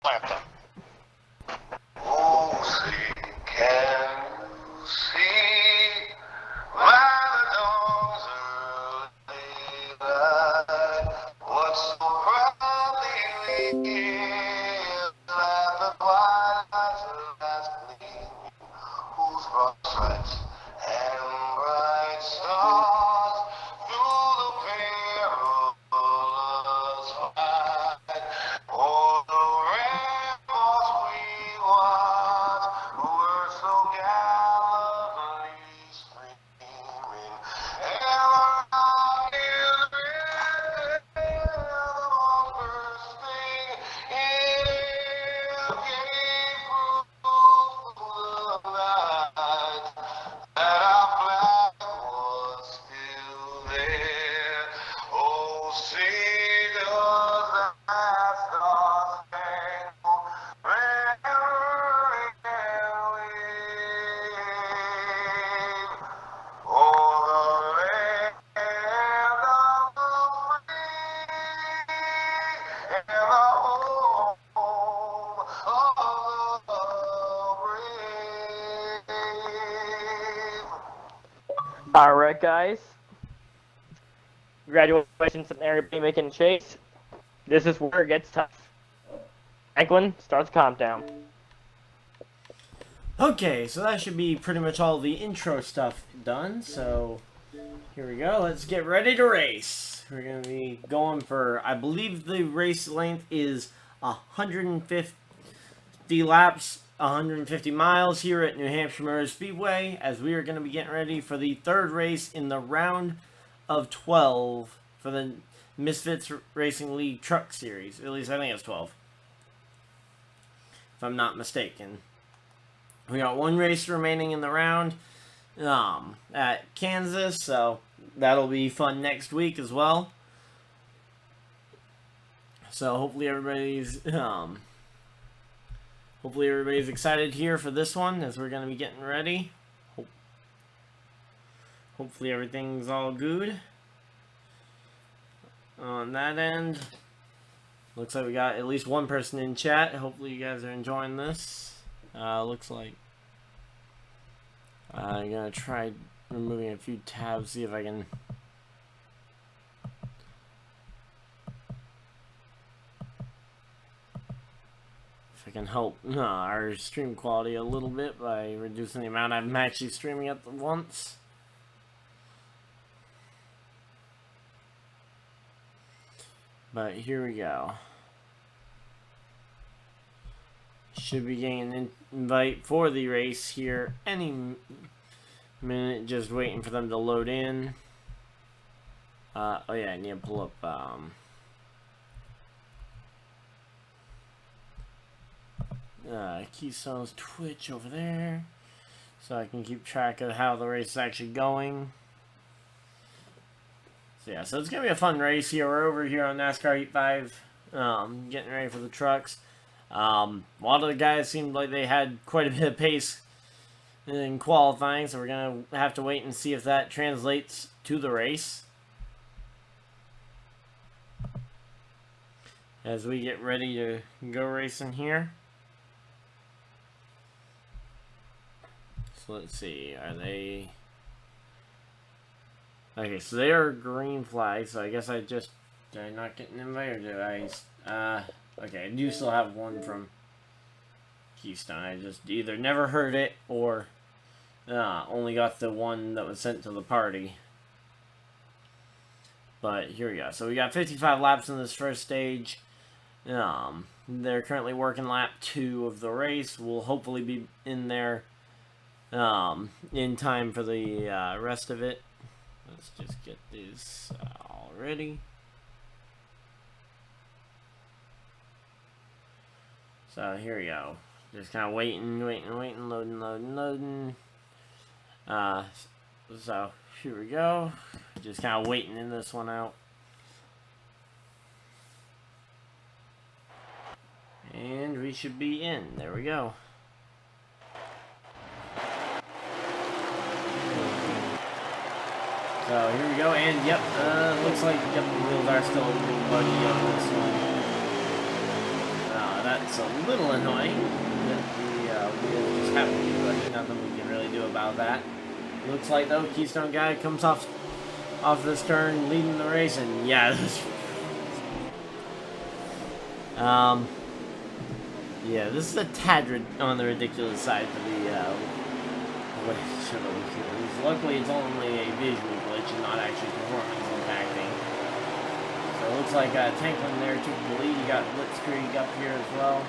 plant them. Oh, see, can you see where the dawn's early light? What so proudly we give at the twilight's last gleaming, whose broad stripes and bright stars through the perilous fight. Oh, the ramparts we watched were so gallantly streaming, and the rockets red, the bombs bursting in air gave proof to the night that our flag was still there. Oh, see, does that star-spangled banner again wave o'er the land of the free and the home of the brave? Alright, guys. Congratulations on everybody making chase. This is where it gets tough. Franklin, start the countdown. Okay, so that should be pretty much all the intro stuff done. So here we go. Let's get ready to race. We're going to be going for, I believe the race length is 150 laps, 150 miles here at New Hampshire Motor Speedway, as we are going to be getting ready for the third race in the round of 12 for the Misfitz Racing League Truck Series. At least I think it's 12, if I'm not mistaken. We got one race remaining in the round at Kansas, so that'll be fun next week as well. So hopefully everybody's excited here for this one, as we're going to be getting ready. Hopefully everything's all good on that end. Looks like we got at least one person in chat. Hopefully you guys are enjoying this. Looks like I'm gonna try removing a few tabs, see if I can help our stream quality a little bit by reducing the amount I'm actually streaming at once. But here we go. Should be getting an invite for the race here any minute. Just waiting for them to load in. Oh yeah, I need to pull up Keystone's Twitch over there, so I can keep track of how the race is actually going. So yeah, so it's gonna be a fun race here. We're over here on NASCAR Heat 5, getting ready for the trucks. A lot of the guys seemed like they had quite a bit of pace in qualifying, so we're gonna have to wait and see if that translates to the race as we get ready to go racing here. So let's see, are they... Okay, so they are green flags, so I guess did I not get an invite, or did I... Okay, I do still have one from Keystone. I just either never heard it or only got the one that was sent to the party. But here we go. So we got 55 laps in this first stage. They're currently working lap 2 of the race. We'll hopefully be in there in time for the rest of it. Let's just get this all ready. So here we go. Just kind of waiting, loading. So here we go. Just kind of waiting in this one out. And we should be in. There we go. So here we go, and yep, looks like the wheels are still a little buggy on this one. that's a little annoying that the wheel just happened to be running. Nothing we can really do about that. Looks like, though, Keystone Guy comes off this turn, leading the race, and yeah, yeah, this is a tad on the ridiculous side for the, luckily it's only a visual glitch and not actually performance impacting. So it looks like Tanklin there took the lead. You got Blitzkrieg up here as well.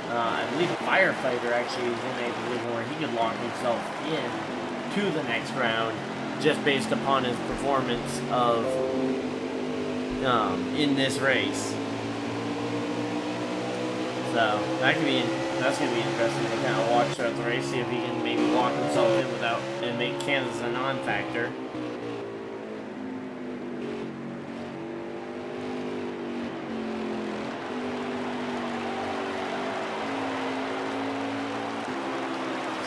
I believe a firefighter actually is in a position where he could lock himself in to the next round just based upon his performance of in this race. So that's gonna be interesting to kind of watch throughout the race, see if he can maybe lock himself in without and make Kansas a non-factor.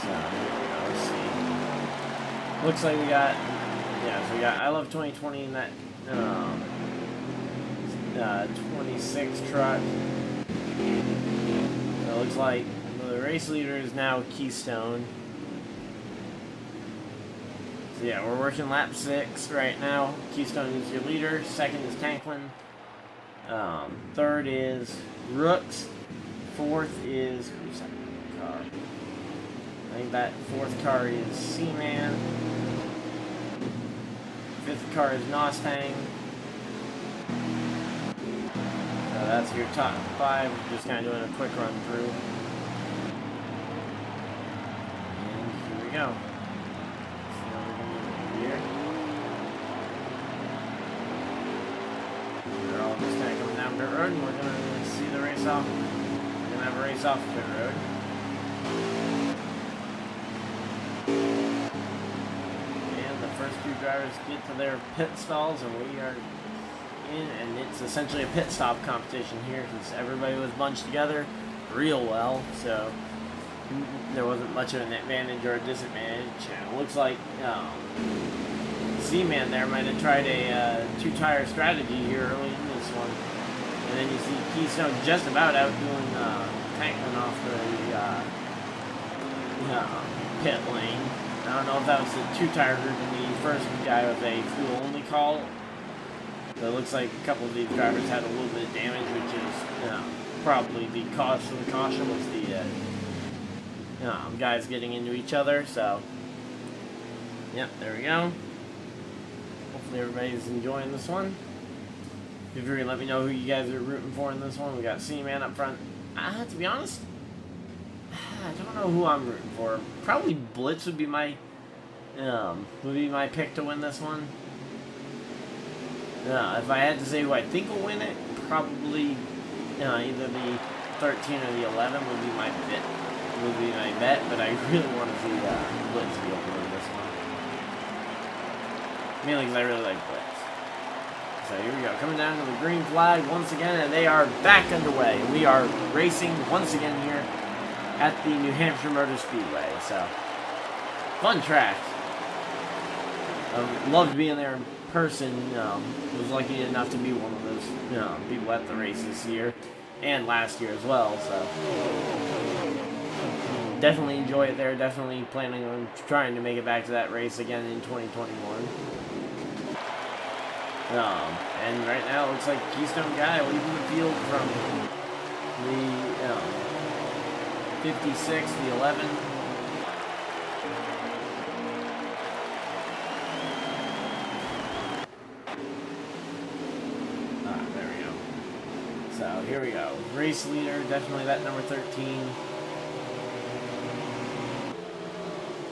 So let's see. Looks like we got I Love 2020 in that 26 truck. So it looks like the race leader is now Keystone. So yeah, we're working lap 6 right now. Keystone is your leader. Second is Tanklin. Third is Rooks. Fourth is who's that car? I think that fourth car is Seaman. Fifth car is Nostang. So that's your top 5. Just kind of doing a quick run through. And here we go. So we're going to do here. They're all just kind of coming down pit road, and we're going to see the race off. We're going to have a race off pit road. And the first few drivers get to their pit stalls, and we are in, and it's essentially a pit stop competition here because everybody was bunched together real well, so there wasn't much of an advantage or a disadvantage. And it looks like Z-Man there might have tried a two-tire strategy here early in this one, and then you see Keystone just about outdoing Tanklin off the pit lane. I don't know if that was the two-tire group and the first guy with a fuel-only call. So it looks like a couple of these drivers had a little bit of damage, which is probably the cause for the caution was the guys getting into each other. So, yep, there we go. Hopefully everybody's enjoying this one. If you're gonna let me know who you guys are rooting for in this one. We got C-Man up front. To be honest, I don't know who I'm rooting for. Probably Blitz would be my pick to win this one. If I had to say who I think will win it, probably either the 13 or the 11 would be my bet. But I really want to see Blitz be able to win this one, mainly because I really like Blitz. So here we go, coming down to the green flag once again, and they are back underway. We are racing once again here at the New Hampshire Motor Speedway. So fun track. Loved being there in person. Was lucky enough to be one of those people at the race this year and last year as well. So definitely enjoy it there. Definitely planning on trying to make it back to that race again in 2021. And right now it looks like Keystone Guy leading the field from the 56, the 11. There we go. So here we go. Race leader, definitely that number 13.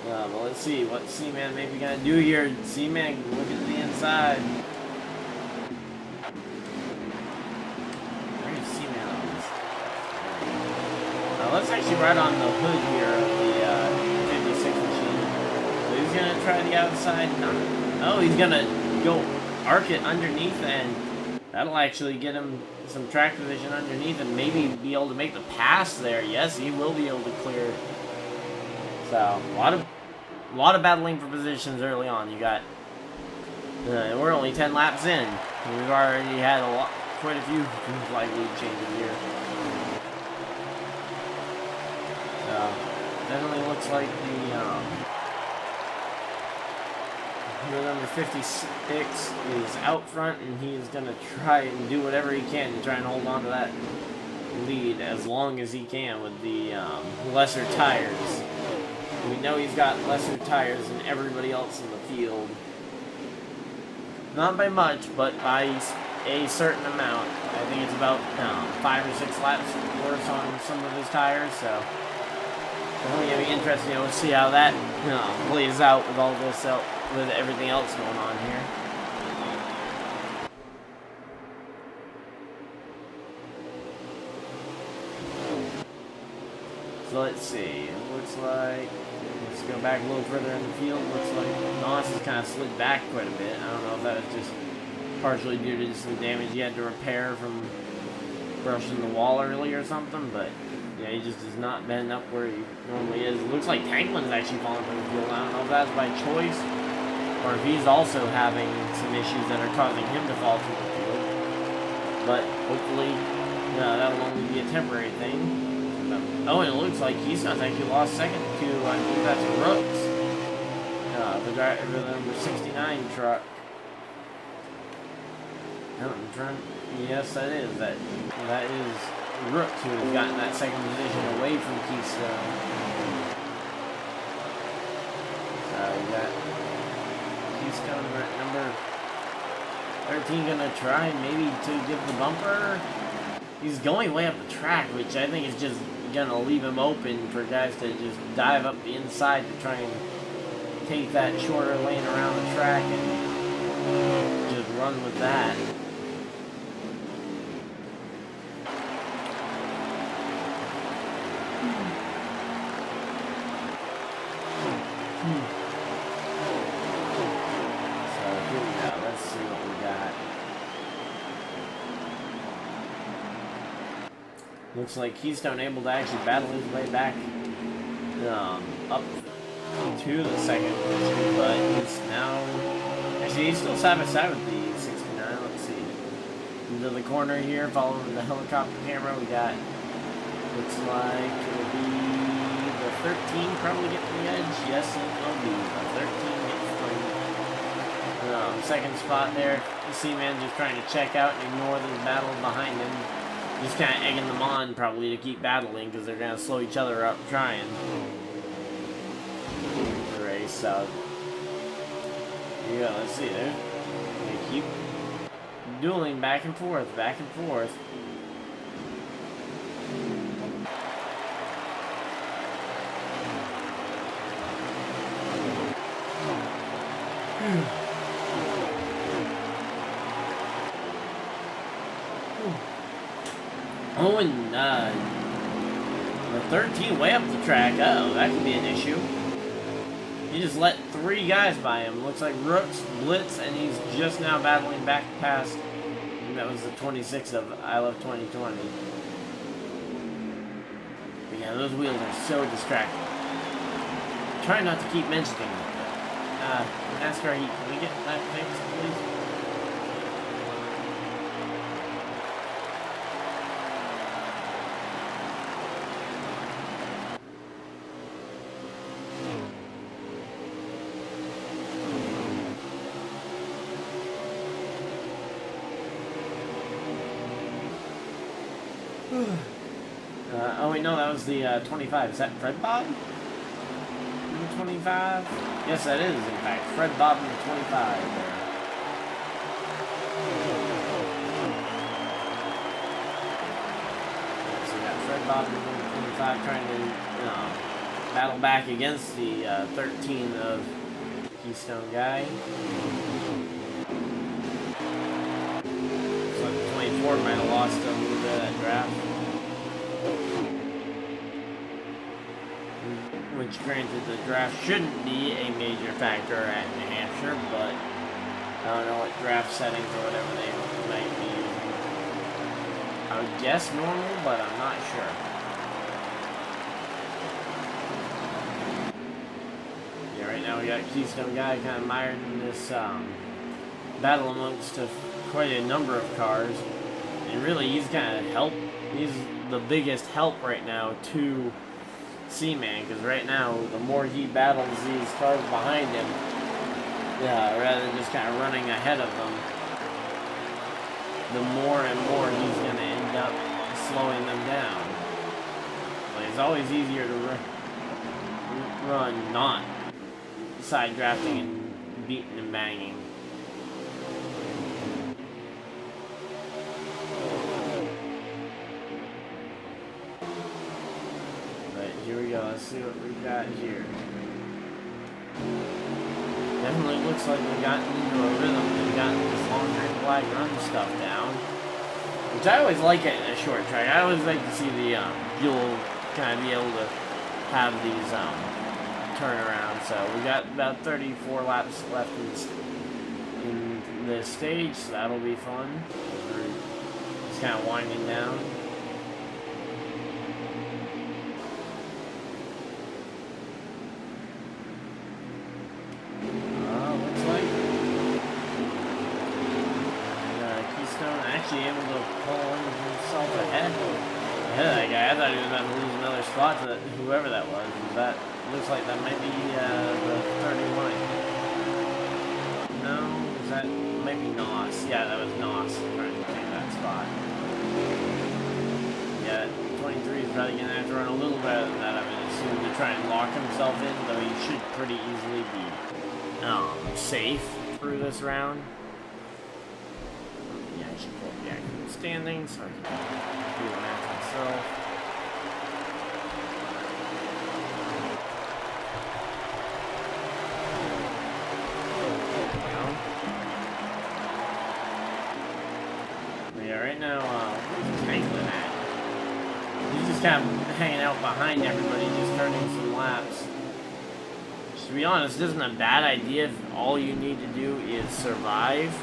Well, let's see what C-Man maybe gonna do here. C-Man looking at the inside. Where's C-Man on this? Let's actually right on the hood here of the 56 machine. So he's gonna try the outside. No, he's gonna go arc it underneath, and that'll actually get him some track position underneath and maybe be able to make the pass there. Yes, he will be able to clear. So a lot of battling for positions early on. You got we're only 10 laps in. We've already had quite a few flag lead changes here. Definitely looks like the number 56 is out front, and he is going to try and do whatever he can to try and hold on to that lead as long as he can with the lesser tires. We know he's got lesser tires than everybody else in the field. Not by much, but by a certain amount. I think it's about 5 or 6 laps worse on some of his tires, so definitely going to be interesting to see how that plays out with all this with everything else going on here. So let's see. It looks like, let's go back a little further in the field. Looks like Noss has kind of slid back quite a bit. I don't know if that was just partially due to some damage he had to repair from brushing the wall early or something, but yeah, he just has not been up where he normally is. It looks like Tankman's actually falling from the field. I don't know if that's by choice or if he's also having some issues that are causing him to fall from the field. But hopefully, that'll only be a temporary thing. Oh, and it looks like Keystone actually lost second to, I believe that's Rooks, the driver, the number 69 truck. Yes, that is. That is Rooks who has gotten that second position away from Keystone. So we got Keystone at number 13 gonna try maybe to give the bumper. He's going way up the track, which I think is just gonna leave him open for guys to just dive up the inside to try and take that shorter lane around the track and just run with that. So here we go. Let's see what we got. Looks like Keystone able to actually battle his way back up to the second position, but he's now actually he's still side by side with the 69. Let's see. Into the corner here, following the helicopter camera, we got looks like it'll be the 13 probably getting the edge. Yes, it will be. The 13 gets the second spot there. The C-Man just trying to check out and ignore this battle behind him. Just kind of egging them on, probably, to keep battling, because they're going to slow each other up trying the race. So, here you go. Let's see there. They keep dueling back and forth, back and forth. Oh, and the 13 way up the track. Uh-oh, that could be an issue. He just let 3 guys by him. Looks like Rooks, Blitz, and he's just now battling back past. And that was the 26 of I Love 2020. But yeah, those wheels are so distracting. Try not to keep mentioning it. NASCAR Heat, can we get that fixed, please? Oh wait, no, that was the 25. Is that Fred Bob? Number 25? Yes, that is, in fact. Fred Bob number 25 there. So we got Fred Bob number 25 trying to battle back against the 13 of Keystone guy. Looks like the 24 might have lost a little bit of that draft. Which, granted, the draft shouldn't be a major factor at New Hampshire, but I don't know what draft settings or whatever they might be using. I would guess normal, but I'm not sure. Yeah, right now we got Keystone guy kind of mired in this battle amongst quite a number of cars, and really he's kind of he's the biggest help right now to Seaman, because right now, the more he battles these cars behind him, rather than just kind of running ahead of them, the more and more he's going to end up slowing them down. Like, it's always easier to run not side drafting and beating and banging. But here we go, let's see what we've got here. Definitely looks like we've gotten into a rhythm and gotten this long green flag run stuff down. Which I always like it in a short track. I always like to see the you'll kind of be able to have these turnarounds. So we got about 34 laps left in this stage, so that'll be fun. We're just kind of winding down. Actually able to pull himself ahead of that guy. I thought he was about to lose another spot to whoever that was. That looks like that might be the 31. No, is that maybe Nos? Yeah, that was Nos trying to take that spot. Yeah, 23 is probably going to have to run a little better than that, I would assume, to try and lock himself in, though he should pretty easily be safe through this round. Standings, so I can do the math myself. Yeah, right now, where's Franklin at? He's just kind of hanging out behind everybody, just turning some laps. To be honest, this isn't a bad idea if all you need to do is survive.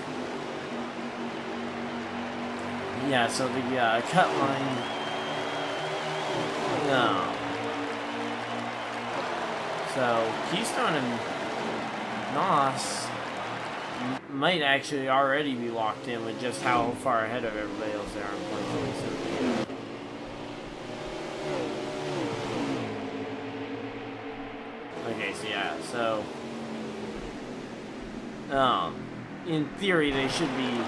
Yeah, so the cut line, so Keystone and Nos might actually already be locked in with just how far ahead of everybody else they are in points. Okay, so yeah, so in theory they should be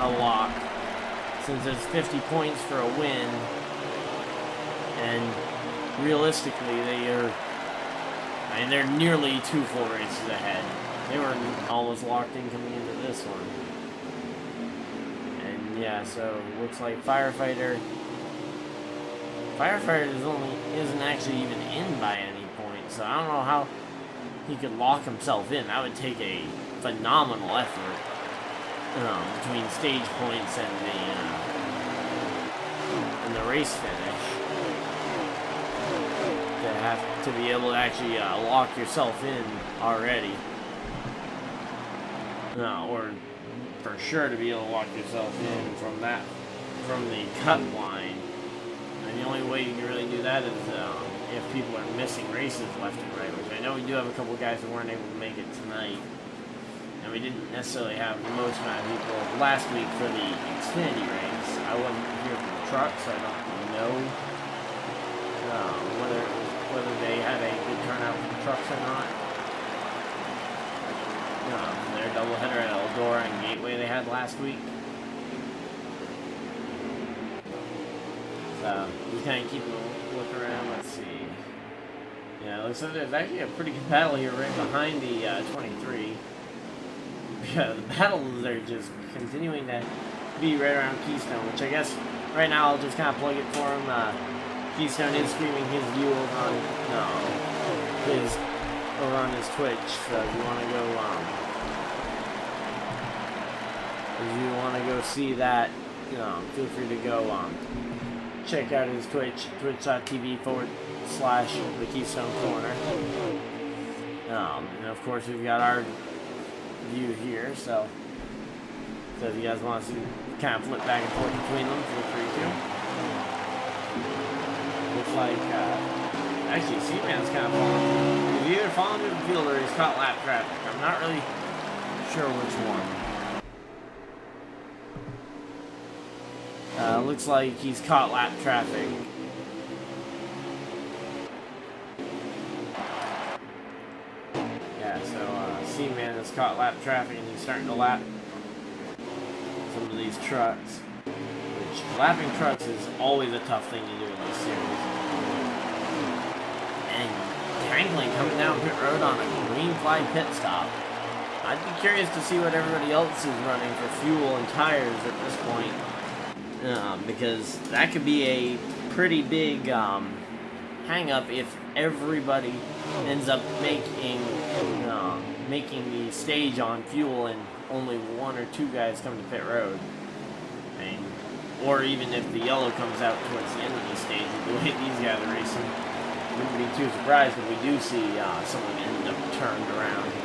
a lock, since it's 50 points for a win, and realistically they're nearly 2 full races ahead. They were almost locked in coming into this one. And yeah, so looks like Firefighter isn't actually even in by any point, so I don't know how he could lock himself in. That would take a phenomenal effort between stage points and the race finish to have to be able to actually lock yourself in already, or for sure to be able to lock yourself in from the cut line. And the only way you can really do that is if people are missing races left and right, which I know we do have a couple guys that weren't able to make it tonight. And we didn't necessarily have the most amount of people last week for the Xfinity race. I wasn't here for the truck, so I don't know whether they had a good turnout for the trucks or not. Their doubleheader at Eldora and Gateway they had last week. So just kind of keeping a look around. Let's see. Yeah, it looks like there's actually a pretty good battle here right behind the 23. Yeah, the battles are just continuing to be right around Keystone, which I guess right now I'll just kind of plug it for him. Keystone is streaming his view over on his Twitch, so if you want to go see that, feel free to go check out his Twitch, twitch.tv/the Keystone Corner. And of course we've got our view here, so if you guys want to see, kind of flip back and forth between them, feel free to. Looks like actually Seaman's kind of falling. He's either falling to the field or he's caught lap traffic. I'm not really sure which one. Looks like he's caught lap traffic C-Man has caught lap traffic and he's starting to lap some of these trucks. Which, lapping trucks is always a tough thing to do in this series. And Tanglin coming down pit road on a green flag pit stop. I'd be curious to see what everybody else is running for fuel and tires at this point. Because that could be a pretty big hang-up if everybody ends up making the stage on fuel and only one or two guys come to pit road. Or even if the yellow comes out towards the end of the stage, the way these guys are racing, wouldn't be too surprised if we do see someone end up turned around here.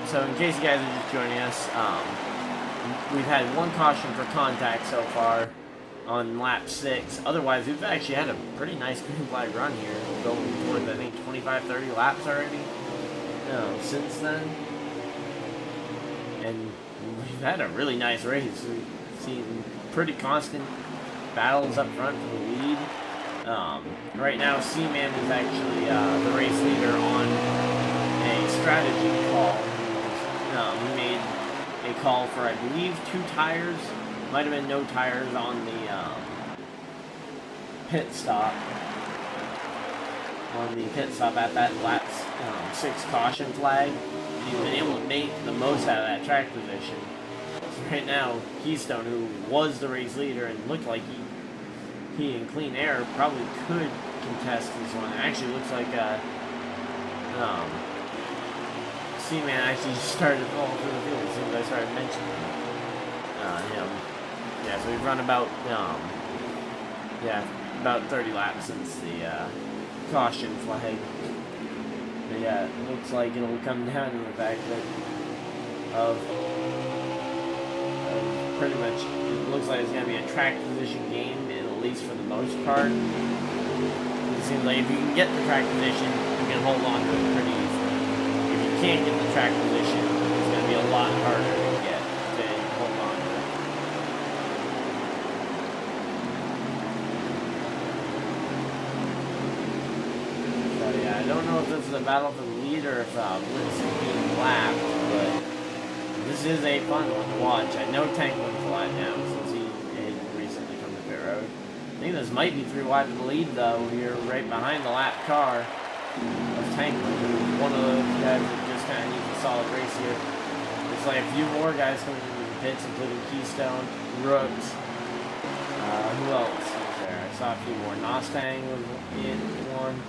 So in case you guys are just joining us, we've had one caution for contact so far on lap 6. Otherwise, we've actually had a pretty nice green flag run here, going towards, I think, 25-30 laps already since then. And we've had a really nice race. We've seen pretty constant battles up front for the lead. Right now, C-Man is actually the race leader on a strategy call. He made a call for, I believe, 2 tires. Might have been no tires on the pit stop. On the pit stop at that lap 6 caution flag. He's been able to make the most out of that track position. So right now, Keystone, who was the race leader and looked like he in clean air probably could contest this one. It actually looks like C-Man actually started falling through the field as soon as I started mentioning him. Yeah, so we've run about about 30 laps since the caution flag. But yeah, it looks like it'll come down to the fact that pretty much it looks like it's gonna be a track position game, at least for the most part. It seems like if you can get the track position, you can hold on to it pretty easily. If you can't get the track position, it's going to be a lot harder to hold on to it. So yeah, I don't know if this is a battle for the lead or if Blitz is being lapped, but this is a fun one to watch. I know Tanklin's flat now since he had recently come to pit road. I think this might be 3 wide of the lead, though. You're right behind the lap car of Tanklin, who's one of those guys that just kind of needs a solid race here. There's like a few more guys coming into the pits, including Keystone, Rooks. Who else is there? I saw a few more. Nostang was in one.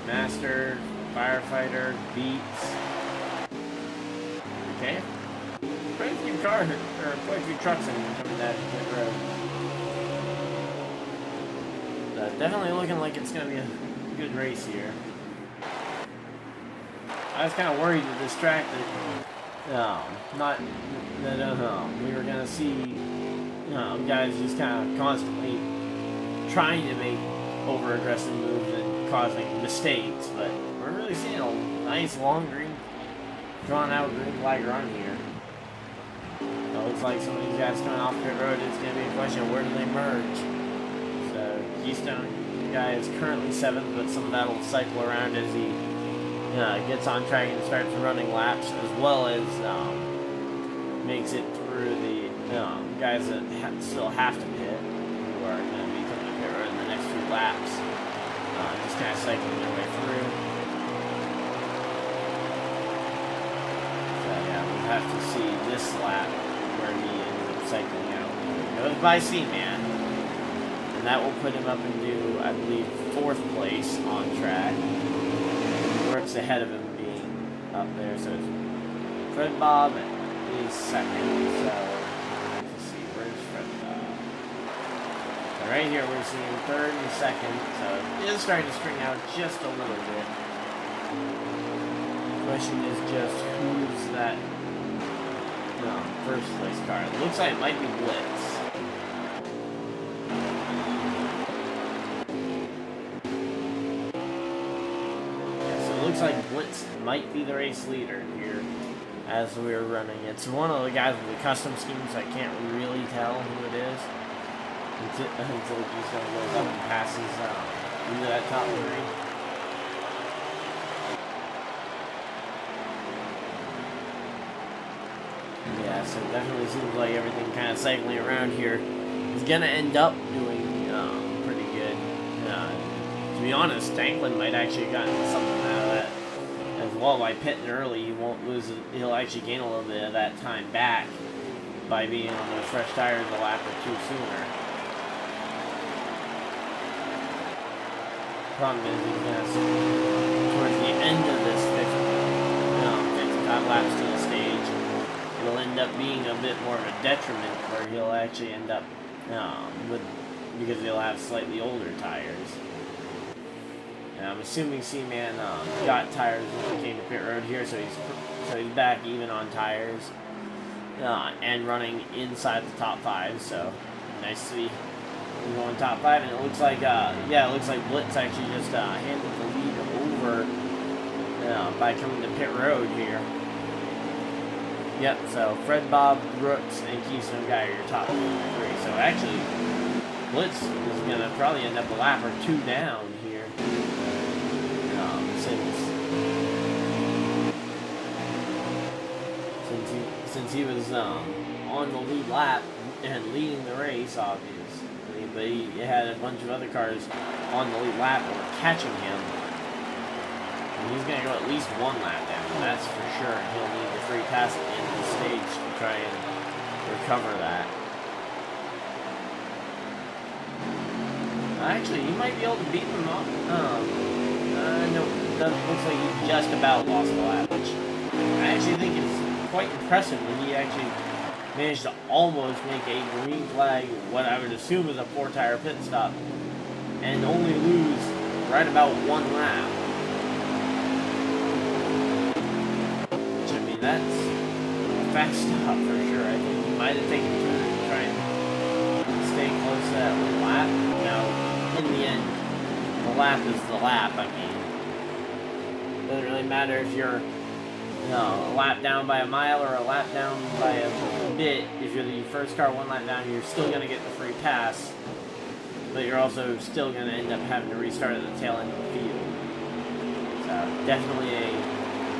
Master, Firefighter, Beats. Okay. Quite a few cars, or quite a few trucks coming down pit road. Definitely looking like it's going to be a good race here. I was kind of worried that this track that, we were going to see guys just kind of constantly trying to make over-aggressive moves and causing mistakes, but we're really seeing a nice, long, drawn-out green flag run here. It looks like some of these guys coming off pit road, it's going to be a question of where do they merge. Keystone guy is currently 7th, but some of that will cycle around as he gets on track and starts running laps, as well as makes it through the guys that still have to pit, who are going to be coming to pit road in the next few laps, just kind of cycling their way through. So yeah, we'll have to see this lap where he ends up cycling out. He goes by C-Man. And that will put him up into, I believe, 4th place on track. Works ahead of him being up there, so it's Fred Bob is 2nd. So let's see, where's Fred Bob? So right here we're seeing 3rd and 2nd, so it is starting to string out just a little bit. The question is just who's that 1st place car? It looks like it might be Blitz. Looks like Blitz might be the race leader here as we're running. It's one of the guys with the custom scheme, so I can't really tell who it is until Keystone goes up and passes into that top 3. Yeah, so it definitely seems like everything kind of cycling around here is going to end up doing pretty good. To be honest, Anklin might actually have gotten something out of that as well by pitting early. He won't lose it. He'll actually gain a little bit of that time back by being on those fresh tires a lap or two sooner. Problem is he's going to, towards the end of this 55 laps to the stage, it'll end up being a bit more of a detriment where he'll actually end up because he'll have slightly older tires. And I'm assuming C-Man got tires when he came to pit road here, so he's back even on tires and running inside the top 5. So nice to see him going top 5, and it looks like Blitz actually just handed the lead over by coming to pit road here. Yep, so Fred, Bob, Brooks, and Keystone Guy are your top 3. So actually, Blitz is going to probably end up a lap or 2 down here. Since he was on the lead lap and leading the race, obviously. But he had a bunch of other cars on the lead lap that were catching him. And he's going to go at least 1 lap down, that's for sure. And he'll need the free pass at the end of the stage to try and recover that. Actually, he might be able to beat him up. No, looks like he just about lost the lap, which I actually think is quite impressive that he actually managed to almost make a green flag, what I would assume is a 4-tire pit stop, and only lose right about 1 lap. Which, I mean, that's a fast stop for sure. I think he might have taken 2 to try and stay close to that 1 lap. Now, in the end, the lap is the lap. I mean, it doesn't really matter if you're a lap down by a mile or a lap down by a bit. If you're the first car 1 lap down, you're still going to get the free pass, but you're also still going to end up having to restart at the tail end of the field. So definitely a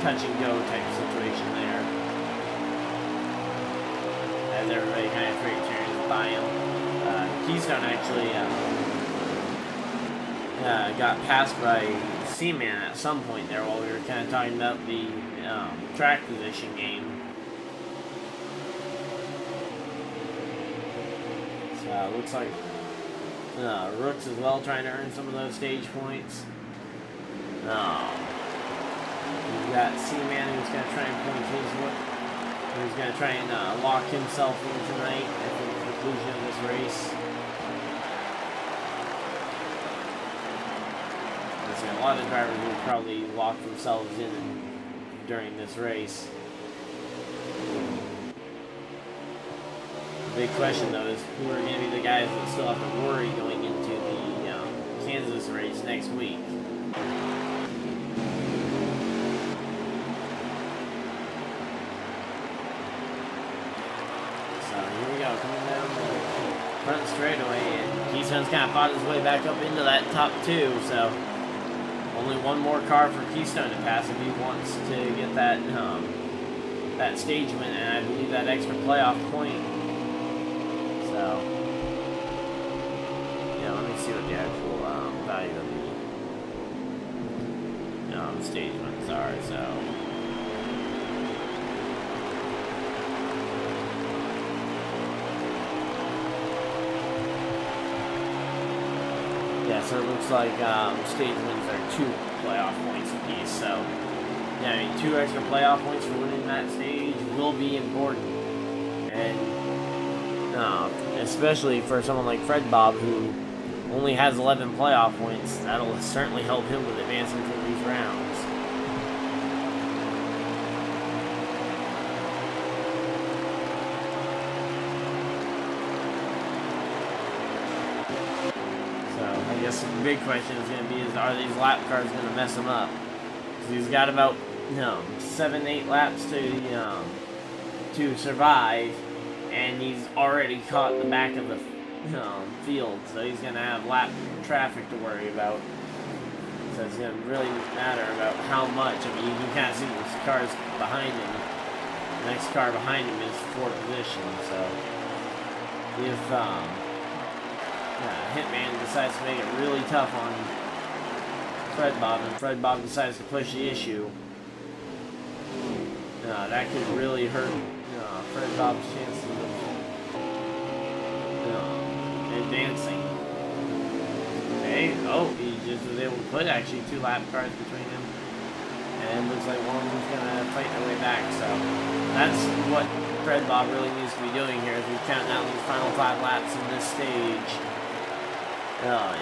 touch and go type of situation there, as everybody kind of free turns by him. Keystone actually got passed by C-Man at some point there while we were kind of talking about the track position game. So it looks like Rooks as well trying to earn some of those stage points. We've got C-Man who's going to try and point his way. Who's going to try and lock himself in tonight at the conclusion of this race. A lot of drivers will probably lock themselves in during this race. The big question, though, is who are going to be the guys that still have to worry going into the Kansas race next week. So here we go, coming down the front straightaway, and Keystone's kind of fought his way back up into that top 2, so only 1 more car for Keystone to pass if he wants to get that that stage win, and I believe that extra playoff point. So, yeah, let me see what the actual value of the stage wins are. So, yeah, so it looks like stage wins are 2 playoff points apiece. So, yeah, I mean, 2 extra playoff points for winning that stage will be important. And especially for someone like Fred Bob, who only has 11 playoff points, that'll certainly help him with advancing through these rounds. I guess the big question is going to be, are these lap cars going to mess him up? Because he's got about 7-8 laps to survive, and he's already caught the back of the field, so he's going to have lap traffic to worry about. So it's going to really matter about how much. I mean, you can kind of see these cars behind him The next car behind him is fourth position, so if Hitman decides to make it really tough on Fred Bob, and Fred Bob decides to push the issue, that could really hurt Fred Bob's chances of advancing. Okay, oh, he just was able to put actually 2 lap cars between him, and looks like one of them's gonna fight their way back. So that's what Fred Bob really needs to be doing here as we count down these final 5 laps in this stage.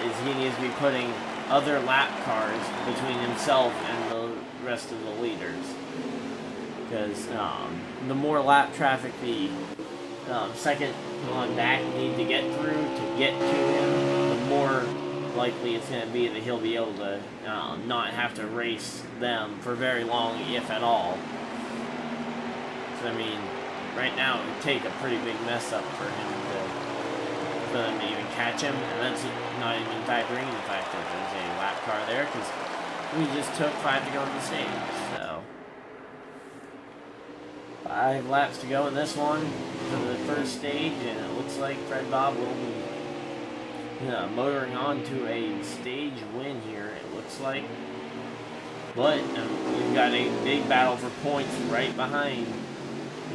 Is he needs to be putting other lap cars between himself and the rest of the leaders, because the more lap traffic the second one back need to get through to get to him, the more likely it's going to be that he'll be able to not have to race them for very long, if at all. So I mean, right now it would take a pretty big mess up for him for them to even catch him, and that's not even factoring in the fact that there's a lap car there, because we just took 5 to go on the stage. So 5 laps to go in this one for the first stage, and it looks like Fred Bob will be motoring on to a stage win here, it looks like. But you've got a big battle for points right behind.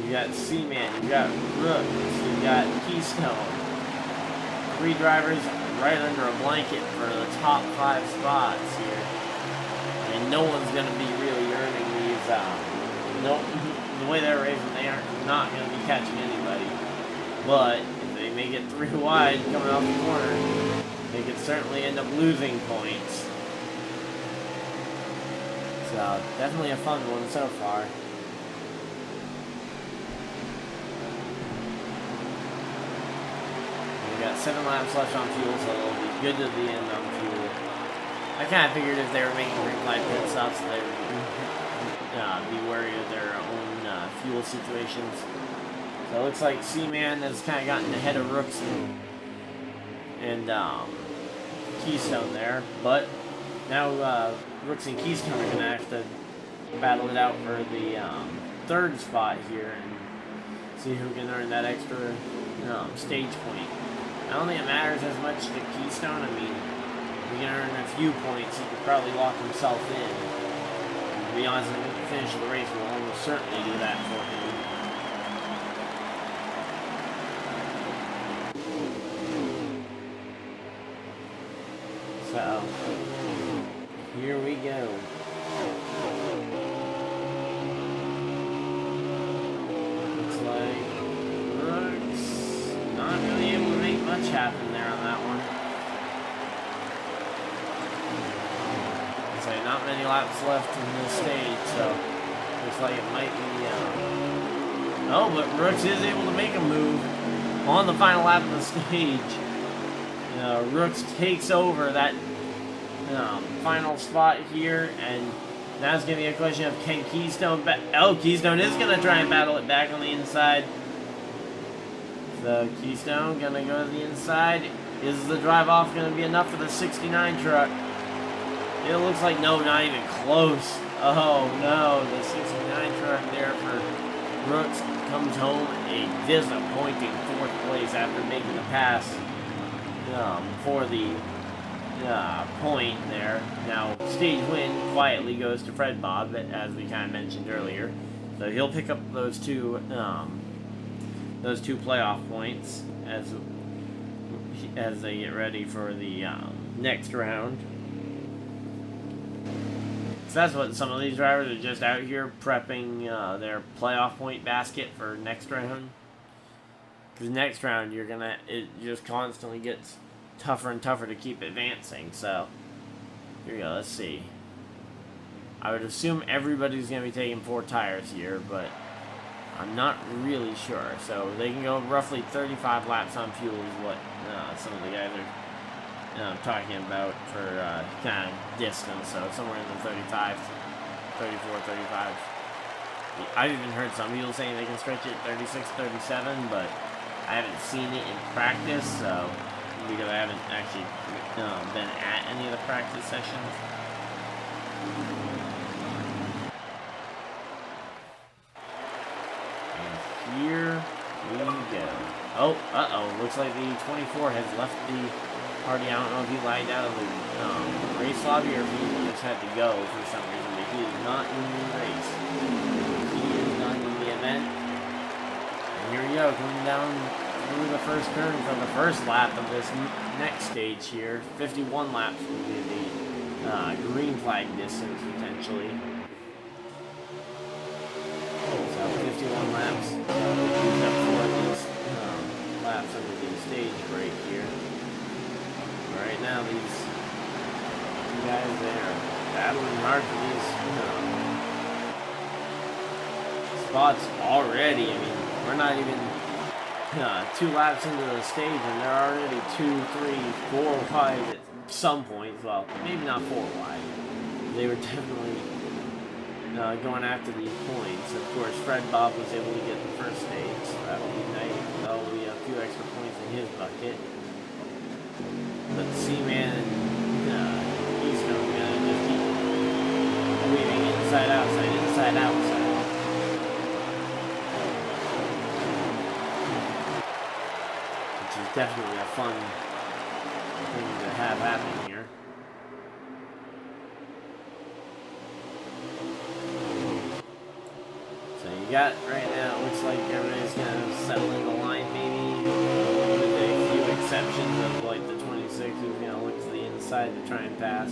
You got Seaman, you got Rooks, you got Keystone. 3 drivers right under a blanket for the top 5 spots here. And no one's going to be really earning these. The way they're racing, they are not going to be catching anybody. But if they make it 3 wide coming off the corner, they could certainly end up losing points. So definitely a fun one so far. We got 7 laps left on fuel, so it'll be good to the end on fuel. I kind of figured if they were making green flag pit stops, they would be wary of their own fuel situations. So it looks like Seaman has kind of gotten ahead of Rooks and Keystone there, but now Rooks and Keystone are going to have to battle it out for the 3rd spot here and see who can earn that extra stage point. I don't think it matters as much to Keystone. I mean, if he can earn a few points, he could probably lock himself in. And to be honest, I think the finish of the race will almost certainly do that for him. So, here we go. Looks like Rooks not really able to make much happen there on that one. So not many laps left in this stage, so looks like it might be. Oh, but Rooks is able to make a move on the final lap of the stage. Rooks takes over that final spot here, and now it's going to be a question of can Keystone Keystone is going to try and battle it back on the inside. So Keystone going to go to the inside. Is the drive off going to be enough for the 69 truck? It looks like no, not even close. Oh no, the 69 truck there for Rooks comes home a disappointing 4th place after making the pass for the point there. Now, stage win quietly goes to Fred Bob, as we kind of mentioned earlier. So he'll pick up those two playoff points as they get ready for the next round. So that's what some of these drivers are just out here prepping their playoff point basket for next round. Because next round it just constantly gets tougher and tougher to keep advancing. So here we go. Let's see. I would assume everybody's going to be taking 4 tires here, but I'm not really sure. So they can go roughly 35 laps on fuel is what some of the guys are talking about for kind of distance. So somewhere in the 35, 34, 35. I've even heard some people saying they can stretch it 36, 37, but I haven't seen it in practice, so because I haven't actually been at any of the practice sessions. here we go. Oh, looks like the 24 has left the party. I don't know if he lagged out of the race lobby or if he just had to go for some reason, but he is not in the race. He is not in the event. And here we go, coming down through the first turn for the first lap of this next stage here. 51 laps will be the green flag distance, potentially. So 51 laps. We've got 4 of these laps under the stage break here. Right now, these guys, they are battling hard for these spots already. I mean, we're not even 2 laps into the stage, and they're already 2, 3, 4 wide at some points. Well, maybe not 4 wide. They were definitely going after these points. Of course, Fred Bob was able to get the first stage, so that'll be nice. That'll be a few extra points in his bucket. But C-Man and Keystone are going to just keep weaving inside, outside, inside, outside. Which is definitely a fun thing to have happen here. So you got, right now, it looks like everybody's going to settle in the line maybe, with a few exceptions of like the 26 who's going to look to the inside to try and pass.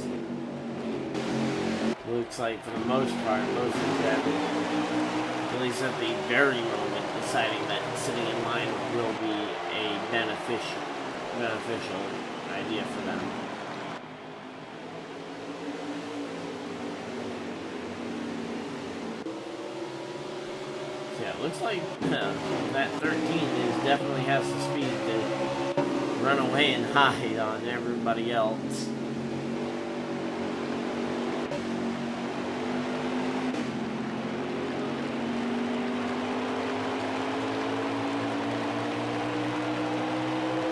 Looks like for the most part, most of them, at least at the very moment, deciding that sitting in line will be a beneficial idea for them. Yeah, it looks like that 13 definitely has the speed to run away and hide on everybody else.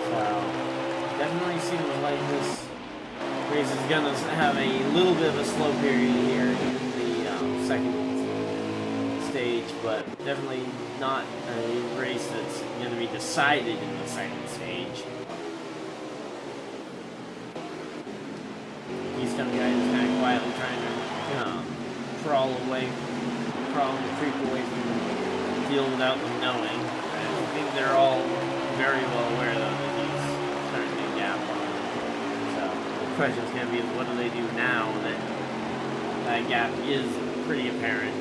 So, definitely seems like this race is going to have a little bit of a slow period here in the second stage, but definitely not a race that's going to be decided in the second stage. Keystone guy is kind of quietly trying to crawl and creep away from the field without them knowing. I think they're all very well aware though that he's starting to gap on them. So the question is going to be, what do they do now that that gap is pretty apparent?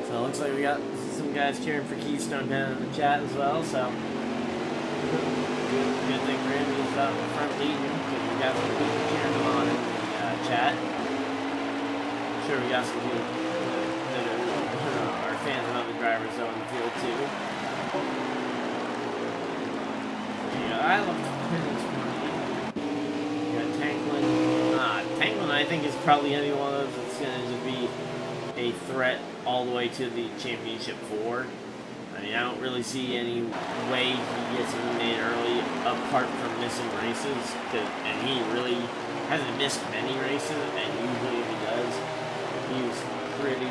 So it looks like we got some guys cheering for Keystone down in the chat as well, so good thing for him, he's out in the front leading, because we got some people cheering him on in the chat. I'm sure we got some people that are fans of other drivers though in the field too. Yeah, I love this one. You got Tanklin. Tanklin I think is probably going to be one of those that's going to just be a threat all the way to the championship 4. I mean, I don't really see any way he gets eliminated early apart from missing races, and he really hasn't missed many races, and usually if he does, he's pretty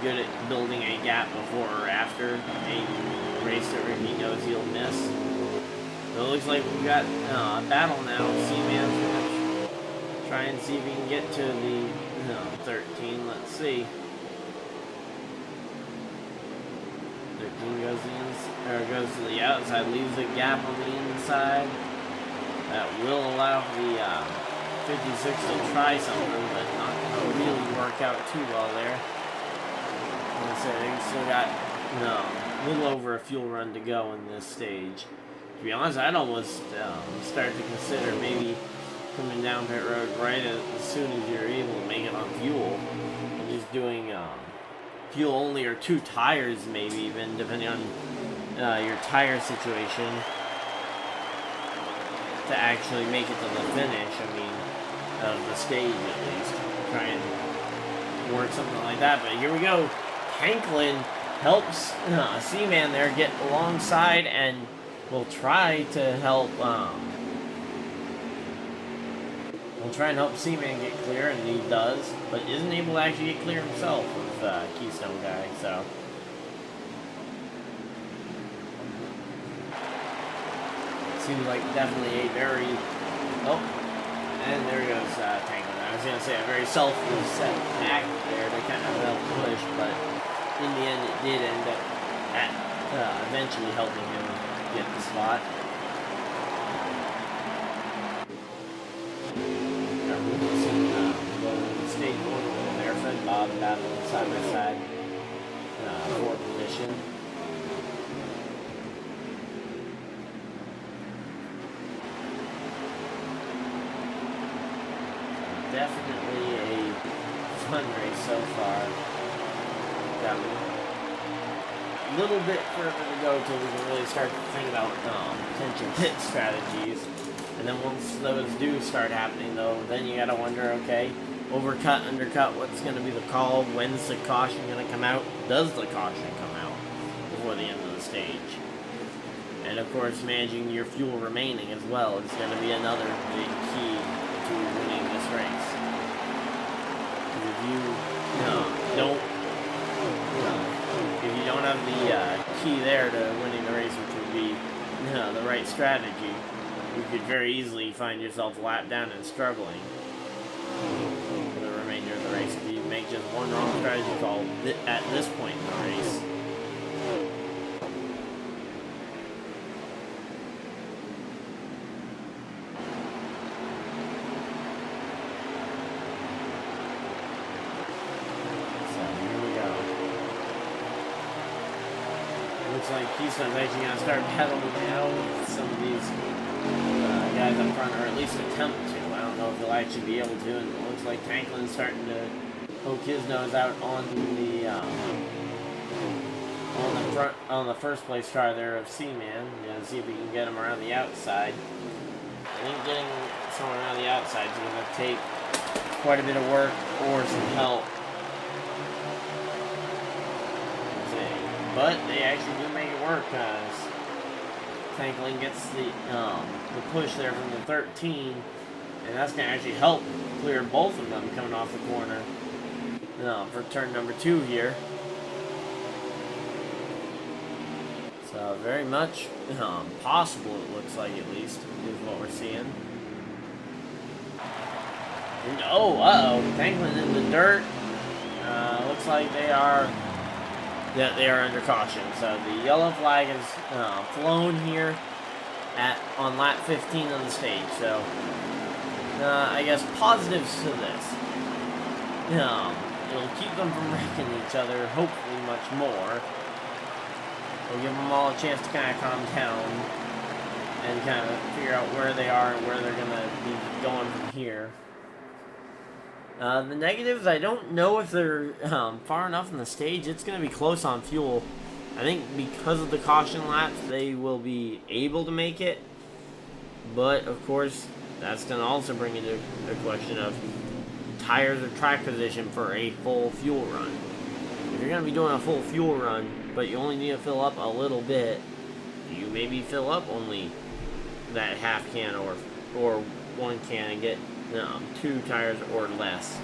good at building a gap before or after a race that he knows he'll miss. So it looks like we've got a battle now. C-Man's going to try and see if he can get to the 13. Let's see. 13 goes to the outside, leaves a gap on the inside. That will allow the 56 to try something, but not going to really work out too well there. Like I said, they've still got a little over a fuel run to go in this stage. To be honest, I'd almost start to consider maybe coming down pit road right as soon as you're able to make it on fuel, and just doing fuel only or 2 tires maybe, even depending on your tire situation, to actually make it to the finish. I mean, of the stage at least. Try and work something like that. But here we go. Tanklin helps C-Man there get alongside and will try to help We'll try and help Seaman get clear, and he does, but isn't able to actually get clear himself with Keystone Guy, so. Seems like definitely a very, oh, and there goes Tanglin. I was going to say a very selfless set act there to kind of help push, but in the end it did end up eventually helping him get the spot. Stage 1 with Airfred and Bob battling side by side for position. Definitely a fun race so far. Got a little bit further to go till we can really start to think about potential pit strategies. And then once those do start happening, though, then you gotta wonder, okay, overcut, undercut, what's gonna be the call? When's the caution gonna come out? Does the caution come out before the end of the stage? And of course, managing your fuel remaining as well is gonna be another big key to winning this race. If you don't have the key there to winning the race, which would be the right strategy, you could very easily find yourself lapped down and struggling for the remainder of the race if you make just one wrong strategy call at this point in the race. Looks like Keystone's actually going to start pedaling now with some of these guys up front, or at least attempt to. I don't know if they'll actually be able to, and it looks like Tanklin's starting to poke his nose out on the first place car there of Seaman. See if we can get him around the outside. I think getting someone around the outside is going to take quite a bit of work or some help. But they actually do make it work, guys. Tanklin gets the push there from the 13, and that's going to actually help clear both of them coming off the corner for turn number 2 here. So very much possible, it looks like, at least, is what we're seeing. And, uh-oh, Tanklin in the dirt. Looks like they are under caution. So the yellow flag is flown here on lap 15 of the stage. So I guess positives to this. It'll keep them from wrecking each other, hopefully much more. It'll give them all a chance to kind of calm down and kind of figure out where they are and where they're going to be going from here. The negatives, I don't know if they're far enough in the stage. It's going to be close on fuel. I think because of the caution laps, they will be able to make it. But, of course, that's going to also bring into a question of tires or track position for a full fuel run. If you're going to be doing a full fuel run, but you only need to fill up a little bit, you maybe fill up only that half can or one can and get 2 tires or less.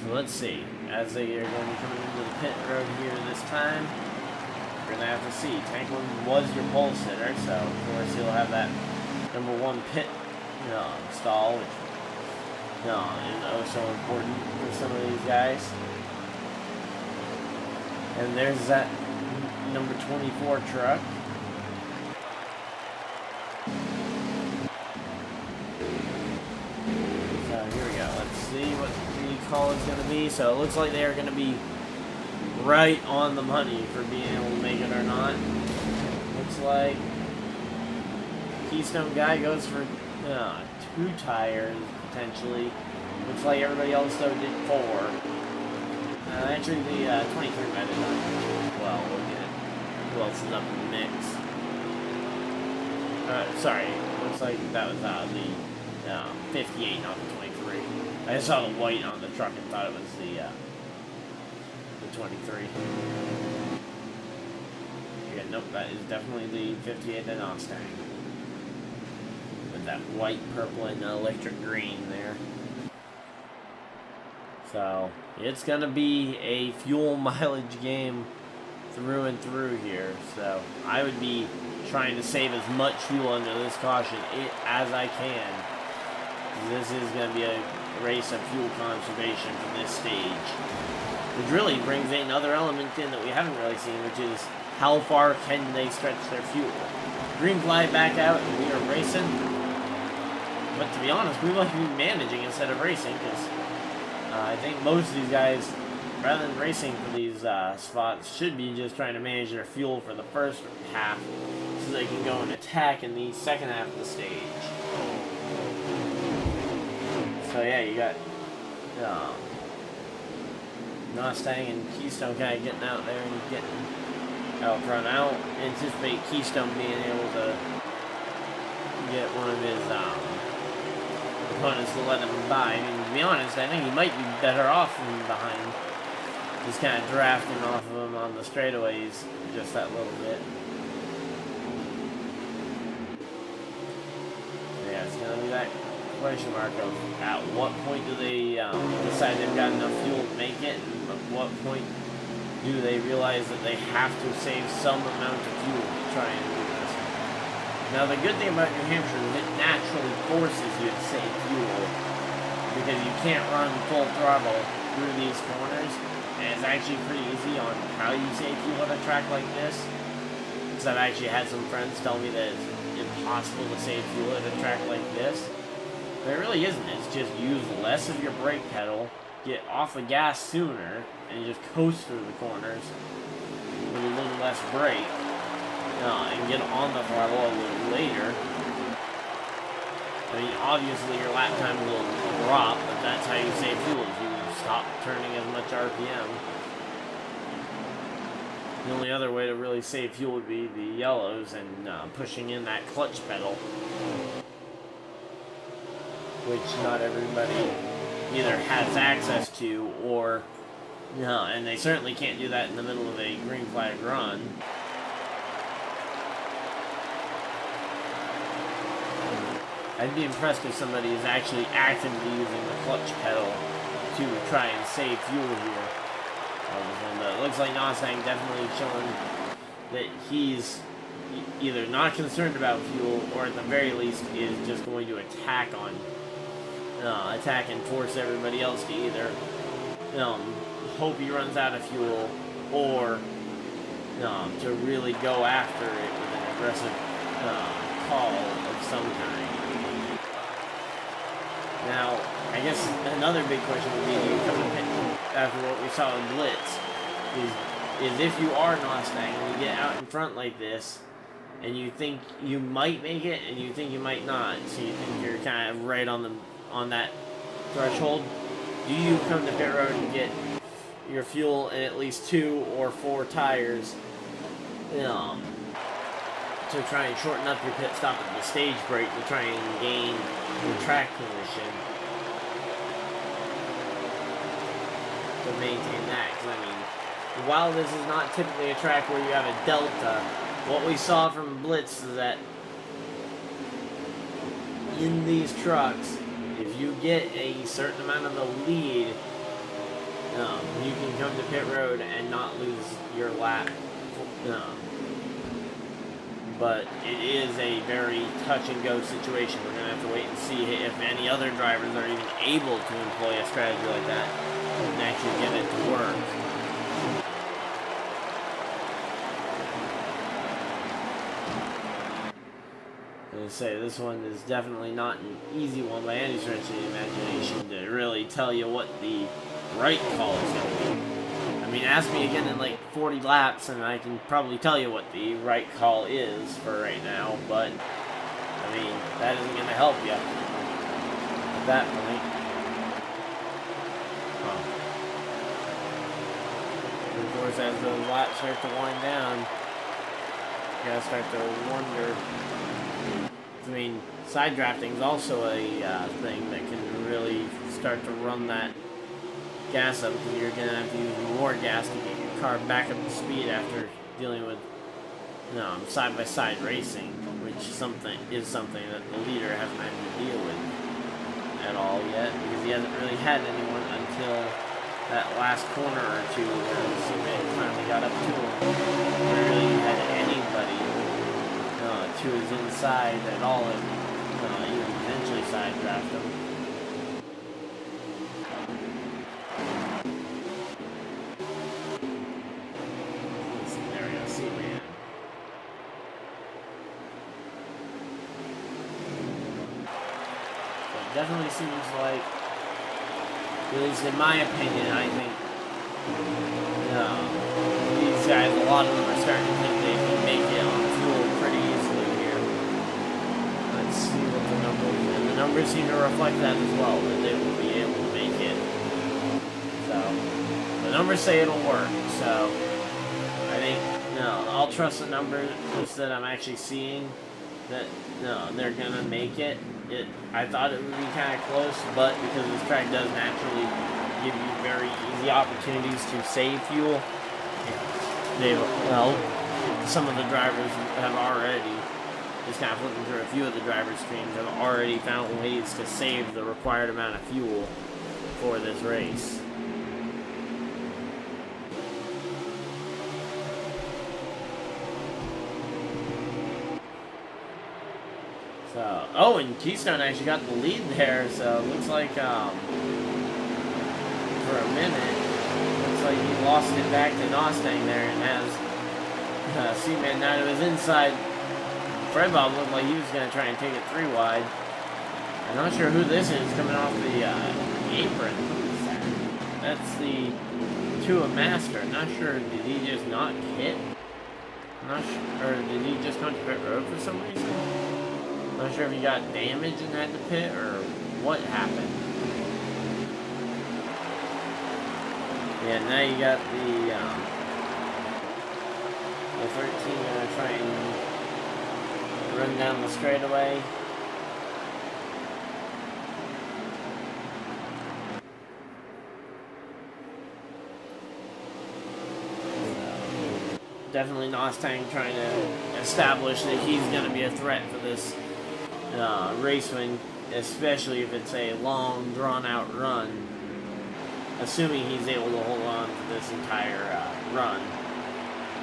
So let's see. As they are going to be coming into the pit road here this time, we're going to have to see. Tanklin was your pole sitter, so of course he'll have that number 1 pit stall, which is so important for some of these guys. And there's that number 24 truck. See what the call is going to be. So it looks like they are going to be right on the money for being able to make it or not. Looks like Keystone Guy goes for 2 tires potentially. Looks like everybody else though did 4. Actually the 23 might have done as well. Look at who else is up in the mix. Sorry, looks like that was the 58, not the 23. I just saw the white on the truck and thought it was the 23. Yeah, nope, that is definitely the 58 and Mustang. that white, purple, and electric green there. So it's going to be a fuel mileage game through and through here. So I would be trying to save as much fuel under this caution as I can. This is going to be a race of fuel conservation for this stage. Which really brings in another element in that we haven't really seen, which is how far can they stretch their fuel. Green flag back out and we are racing. But to be honest, we might be managing instead of racing, because I think most of these guys, rather than racing for these spots, should be just trying to manage their fuel for the first half so they can go and attack in the second half of the stage. So yeah, you got Mustang and Keystone kind of getting out there and getting out front. I don't anticipate Keystone being able to get one of his opponents to let him by. I mean, to be honest, I think he might be better off from behind. Just kind of drafting off of him on the straightaways just that little bit. Yeah, it's going to be that question mark of at what point do they decide they've got enough fuel to make it, and at what point do they realize that they have to save some amount of fuel to try and do this. Now the good thing about New Hampshire is it naturally forces you to save fuel because you can't run full throttle through these corners, and it's actually pretty easy on how you save fuel at a track like this, because I've actually had some friends tell me that it's impossible to save fuel at a track like this. But it really isn't. It's just use less of your brake pedal, get off the gas sooner, and just coast through the corners with a little less brake, and get on the throttle a little later. I mean, obviously your lap time will drop, but that's how you save fuel, is you stop turning as much RPM. The only other way to really save fuel would be the yellows and pushing in that clutch pedal, which not everybody either has access to or, and they certainly can't do that in the middle of a green flag run. I'd be impressed if somebody is actually actively using the clutch pedal to try and save fuel here. And it looks like Mustang definitely showing that he's either not concerned about fuel, or at the very least is just going to attack and force everybody else to either hope he runs out of fuel, or to really go after it with an aggressive call of some kind. Now, I guess another big question would be, do you come to pit after what we saw in Blitz, is if you are Mustang and you get out in front like this, and you think you might make it, and you think you might not, so you think you're kind of right on that threshold, do you come to pit road and get your fuel in at least 2 or 4 tires to try and shorten up your pit stop at the stage break to try and gain your track position to maintain that? Because I mean, while this is not typically a track where you have a delta, what we saw from Blitz is that in these trucks, if you get a certain amount of the lead, you can come to pit road and not lose your lap. But it is a very touch-and-go situation. We're going to have to wait and see if any other drivers are even able to employ a strategy like that and actually get it to work. I say, this one is definitely not an easy one by any stretch of the imagination to really tell you what the right call is going to be. I mean, ask me again in like 40 laps and I can probably tell you what the right call is for right now, but I mean, that isn't going to help you at that point. Of course, as the laps start to wind down, you gotta start to wonder. I mean, side drafting is also a thing that can really start to run that gas up, because you're going to have to use more gas to get your car back up to speed after dealing with side-by-side racing, which is something that the leader hasn't had to deal with at all yet, because he hasn't really had anyone until that last corner or two where the teammate finally got up to him. Rarely had anybody to his inside at all, and even eventually side draft him. There we go, C-Man. So it definitely seems like, at least in my opinion, I think these guys, a lot of them are starting to think they can make it on fuel pretty easily here. Let's see what the numbers, and the numbers seem to reflect that as well, that they will be able to make it. So, the numbers say it'll work, so I think, I'll trust the numbers that I'm actually seeing, that, they're gonna make it. I thought it would be kind of close, but because this track does naturally give you very easy opportunities to save fuel, some of the drivers have already, just kind of flipping through a few of the drivers' screens, have already found ways to save the required amount of fuel for this race. And Keystone actually got the lead there, so it looks like, for a minute, looks like he lost it back to Nostang there, and has C-Man now to his inside. Fred Bob looked like he was going to try and take it 3 wide. I'm not sure who this is coming off the apron. That's the Tua Master. I'm not sure, did he just not hit? I'm not sure, or did he just come to pit road for some reason? Not sure if he got damaged and had to pit, or what happened. Yeah, now you got the 13 gonna try and run down the straightaway. Definitely Nostang trying to establish that he's gonna be a threat for this race win, especially if it's a long, drawn-out run, assuming he's able to hold on to this entire run,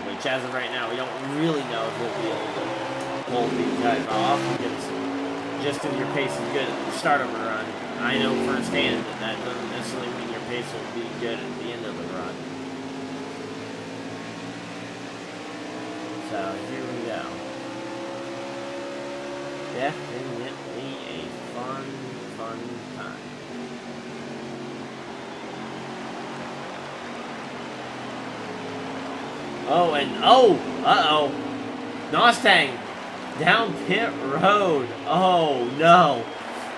which as of right now, we don't really know if he'll be able to hold these guys off, because just if your pace is good at the start of a run, I know firsthand that that doesn't necessarily mean your pace will be good at the end of the run. So, here we go. Definitely a fun time. Uh-oh. Nostang down pit road. Oh, no.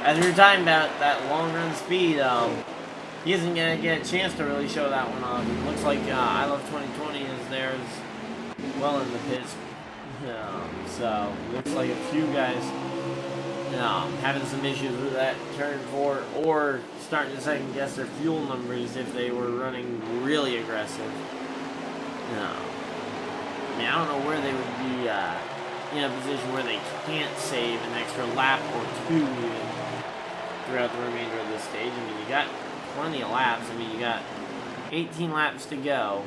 As we were talking about that long run speed, he isn't going to get a chance to really show that one off. It looks like I Love 2020 is there as well in the pits. So, looks like a few guys having some issues with that turn 4, or starting to second guess their fuel numbers if they were running really aggressive. I mean, I don't know where they would be in a position where they can't save an extra lap or 2 even throughout the remainder of this stage. I mean, you got plenty of laps. I mean, you got 18 laps to go.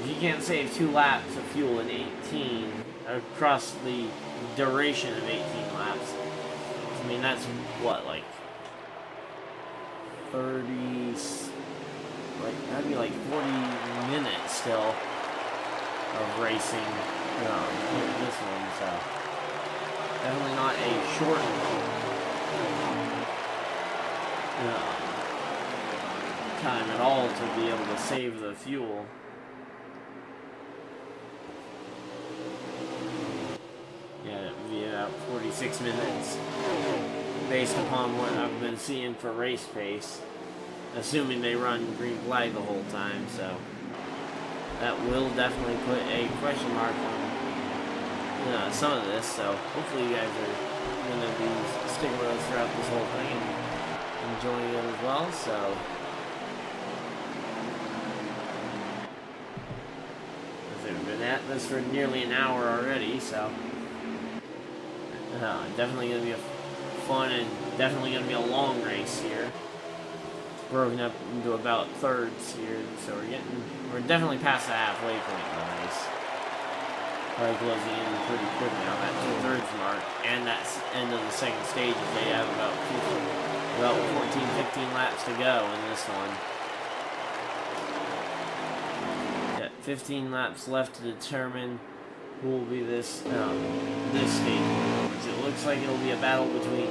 If you can't save 2 laps of fuel in 18 across the duration of 18 laps, I mean, that's what, like 30, that'd be like 40 minutes still of racing this one, so definitely not a short time at all to be able to save the fuel. Yeah, it'd be about 46 minutes based upon what I've been seeing for race pace, assuming they run green flag the whole time, so that will definitely put a question mark on some of this. So hopefully you guys are going to be sticking with us throughout this whole thing and enjoying it as well. So we've been at this for nearly an hour already, so definitely going to be a fun and definitely going to be a long race here. Broken up into about thirds here, so we're definitely past the halfway point in the race. Probably closing in pretty quickly on that 2/3 mark, and that end of the second stage. They have about 14, 15 laps to go in this one. 15 laps left to determine who will be this stage. Which it looks like it'll be a battle between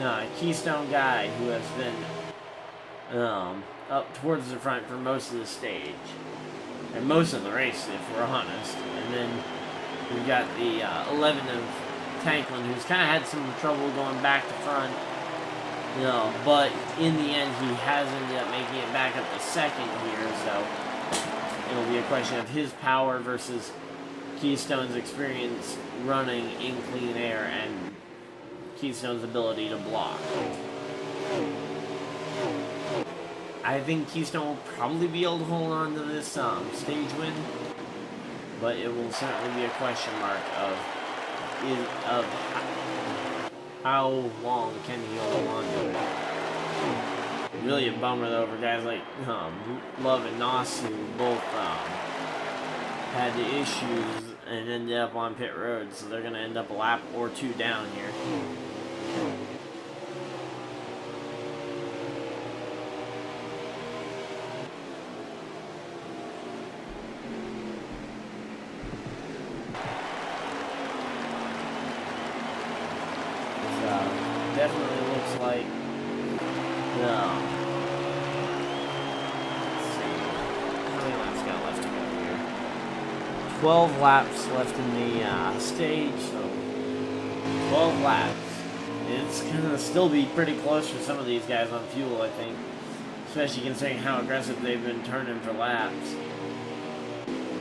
a Keystone guy who has been up towards the front for most of the stage and most of the race, if we're honest. And then we've got the 11 of Tanklin, who's kind of had some trouble going back to front. But in the end, he has ended up making it back up to second here, so it'll be a question of his power versus Keystone's experience running in clean air and Keystone's ability to block. I think Keystone will probably be able to hold on to this stage win, but it will certainly be a question mark of how long can he hold on to it. Really a bummer though for guys like Love and Noss, who both had the issues and ended up on pit road, so they're going to end up a lap or two down here. So definitely looks like let's see, how many laps got left to go here? 12 laps left in the stage, so 12 laps. It's gonna still be pretty close for some of these guys on fuel, I think, especially considering how aggressive they've been turning for laps.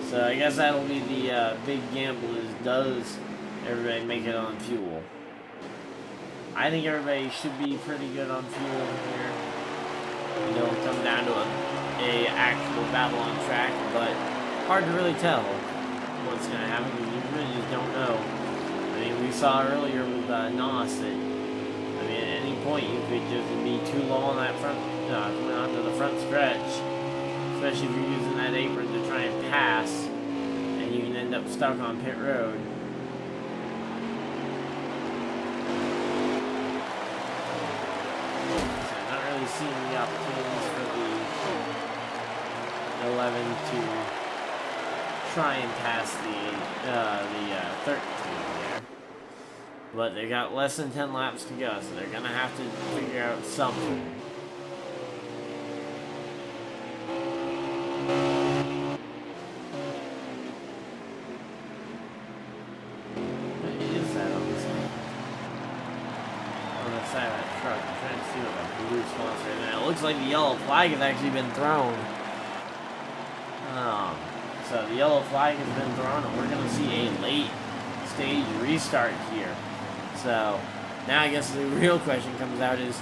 So I guess that'll be the big gamble: is does everybody make it on fuel? I think everybody should be pretty good on fuel here. It'll come down to a actual battle on track, but hard to really tell what's going to happen. You really just don't know. I mean, we saw earlier with Noss that, I mean, at any point you could just be too low on that front, onto the front stretch, especially if you're using that apron to try and pass, and you can end up stuck on pit road. Seeing the opportunities for the 11 to try and pass the 13 there, but they got less than 10 laps to go, so they're gonna have to figure out something. What is that on the side? On the side of that truck. I'm trying to see what the blue sponsor is. And it looks like the yellow flag has actually been thrown. So the yellow flag has been thrown, and we're going to see a late stage restart here. So now I guess the real question comes out is,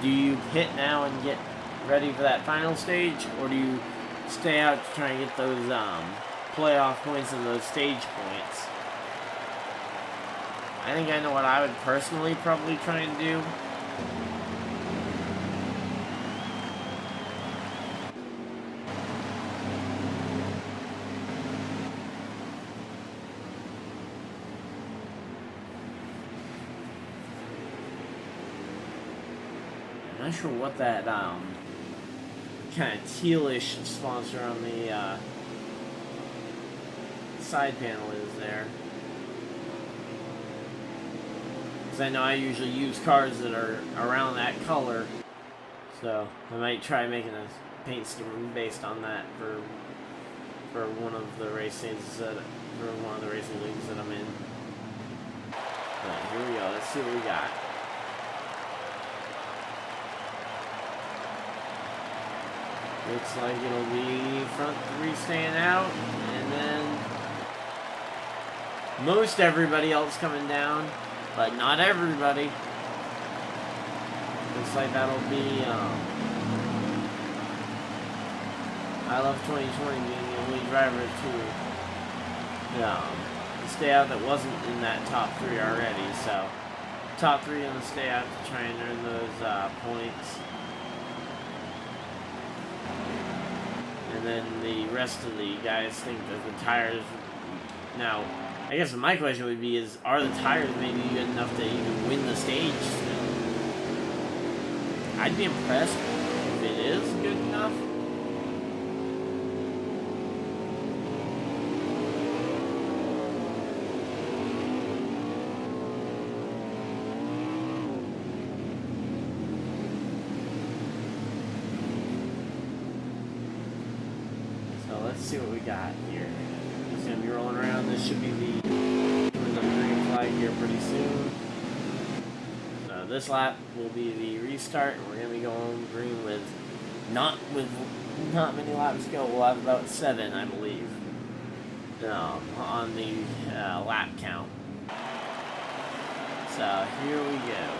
do you pit now and get ready for that final stage, or do you stay out to try and get those playoff points and those stage points? I think I know what I would personally probably try and do. I'm not sure what that kind of tealish sponsor on the side panel is there. Because I know I usually use cars that are around that color, so I might try making a paint scheme based on that for one of the races for one of the racing leagues that I'm in. But here we go. Let's see what we got. Looks like it'll be front three staying out, and then most everybody else coming down, but not everybody. Looks like that'll be I Love 2020 being the only driver to stay out that wasn't in that top 3 already. So top 3 in the stay out to try and earn those points. And then the rest of the guys think that the tires... Now, I guess my question would be is, are the tires maybe good enough to even win the stage still? I'd be impressed if it is good enough. Let's see what we got here. It's going to be rolling around. This should be the green flag here pretty soon. So this lap will be the restart. We're going to be going green with not many laps to go. We'll have about 7, I believe, on the lap count. So here we go.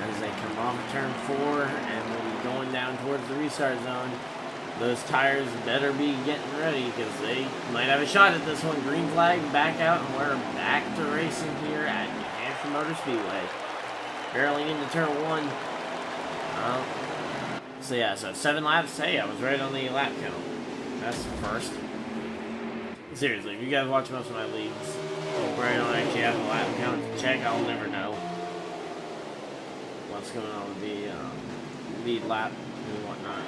As they come off turn 4 and we'll be going down towards the restart zone. Those tires better be getting ready because they might have a shot at this one. Green flag, back out, and we're back to racing here at New Hampshire Motor Speedway. Barreling into turn 1. So yeah, so 7 laps. Hey, I was right on the lap count. That's the first. Seriously, if you guys watch most of my leagues where I don't actually have the lap count to check, I'll never know what's going on with the lead lap and whatnot.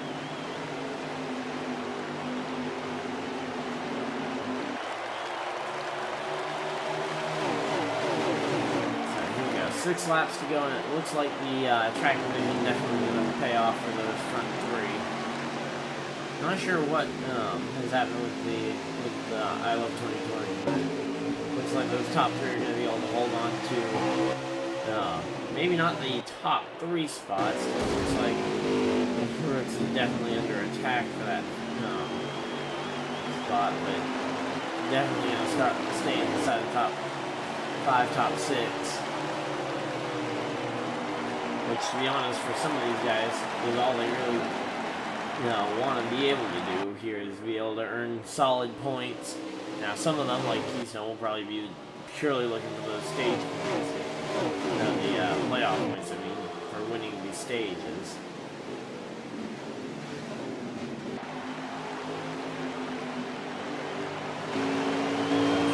So here we go, 6 laps to go, and it looks like the track division definitely going to pay off for those front 3. Not sure what has happened with the I Love 2020, but looks like those top 3 are going to be able to hold on to maybe not the top 3 spots. It looks like Brooks is definitely under attack for that spot, but definitely going to stay inside the top 5, top 6. Which, to be honest, for some of these guys, is all they really want to be able to do here is be able to earn solid points. Now, some of them, like Keystone, will probably be purely looking for those stage points. The playoff points, I mean, for winning these stages.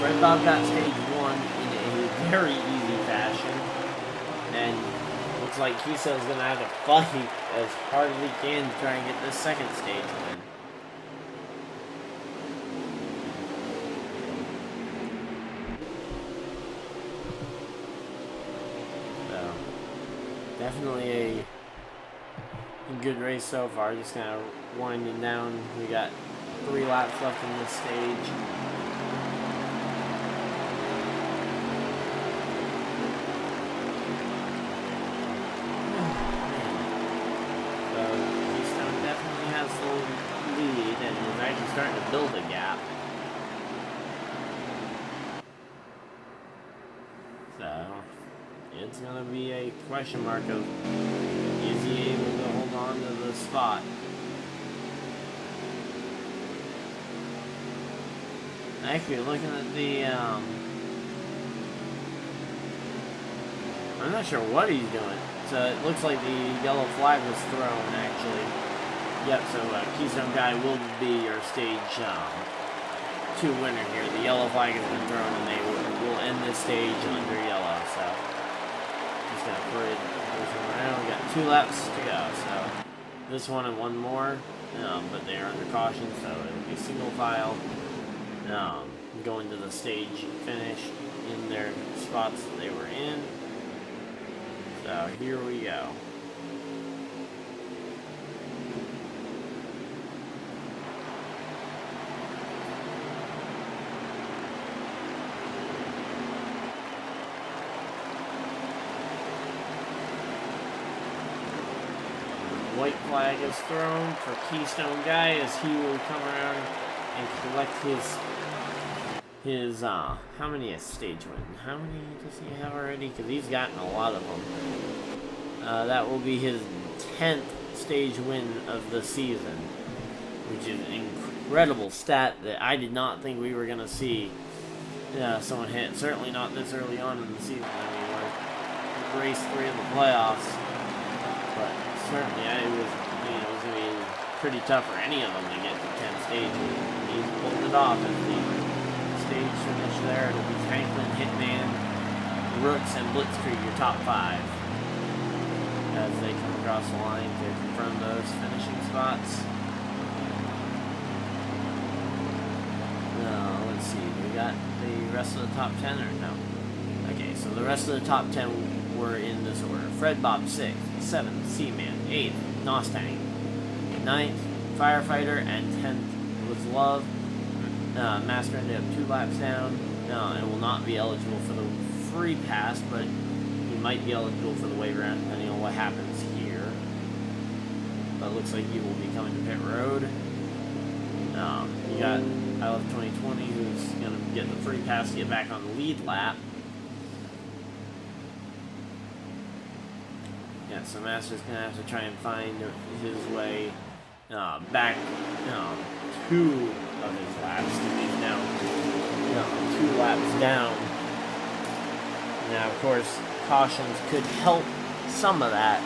Red Bob got stage 1 in a very easy fashion, and looks like Keystone's going to have to fight as hard as he can to try and get this second stage win. Definitely a good race so far. Just kind of winding down. We got 3 laps left in this stage. So Keystone definitely has the lead and is actually starting to build a gap. So it's going to be a question mark of, is he able to hold on to the spot? Actually, looking at the, I'm not sure what he's doing. So it looks like the yellow flag was thrown, actually. Yep, so Keystone Guy will be your stage 2 winner here. The yellow flag has been thrown and they will end this stage under yellow, so. Just gonna parade this one around. We got 2 laps to go, so this one and one more, but they are under caution, so it'll be single file, going to the stage finish in their spots that they were in. So here we go. White flag is thrown for Keystone Guy as he will come around and collect his how many is stage win? How many does he have already? Because he's gotten a lot of them. That will be his 10th stage win of the season, which is an incredible stat that I did not think we were going to see someone hit. Certainly not this early on in the season. I mean, we're race 3 of the playoffs, but certainly it was going to be pretty tough for any of them to get to 10 stages. He's pulled it off as the stage finish there. It'll be Tanklin, Hitman, Rooks, and Blitzkrieg, your top 5, as they come across the line to confirm those finishing spots. Let's see, we got the rest of the top 10 or no? Okay, so the rest of the top 10 were in this order. Fred Bob 6th, 7th, Seaman, 8th, Nostang, 9th, Firefighter, and 10th was Love. Master ended up 2 laps down and will not be eligible for the free pass, but he might be eligible for the waiver round depending on what happens here. But it looks like he will be coming to pit road. You got I Love 2020 who's going to get the free pass to get back on the lead lap. Yeah, so Master's going to have to try and find his way back 2 of his laps. He's now 2 laps down. Now, of course, cautions could help some of that,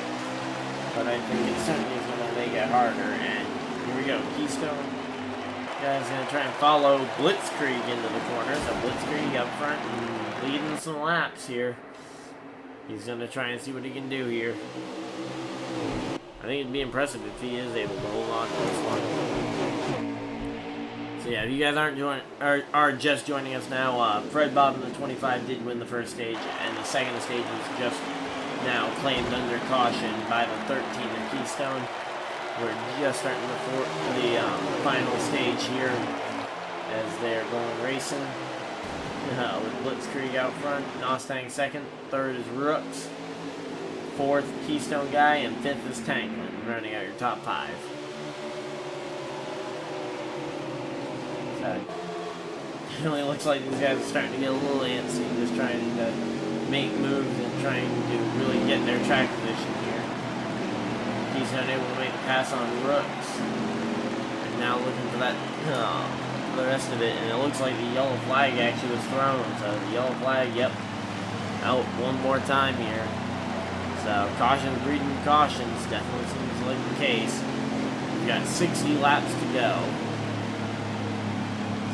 but I think it certainly is going to make it harder. And here we go, Keystone. Guy's going to try and follow Blitzkrieg into the corner. So Blitzkrieg up front and leading some laps here. He's going to try and see what he can do here. I think it'd be impressive if he is able to hold on to this one. So yeah, if you guys are just joining us now, Fred Bob in the 25 did win the first stage, and the second stage was just now claimed under caution by the 13 at Keystone. We're just starting the final stage here as they're going racing. With Blitzkrieg out front, Nostang second, third is Rooks, fourth Keystone guy, and fifth is Tanklin, rounding out your top 5. So it really looks like these guys are starting to get a little antsy, just trying to make moves and trying to really get their track position here. Keystone able to make the pass on Rooks, and now looking for that the rest of it, and it looks like the yellow flag actually was thrown. So the yellow flag, yep, out one more time here. So cautions breeding cautions, definitely seems like the case. We've got 60 laps to go.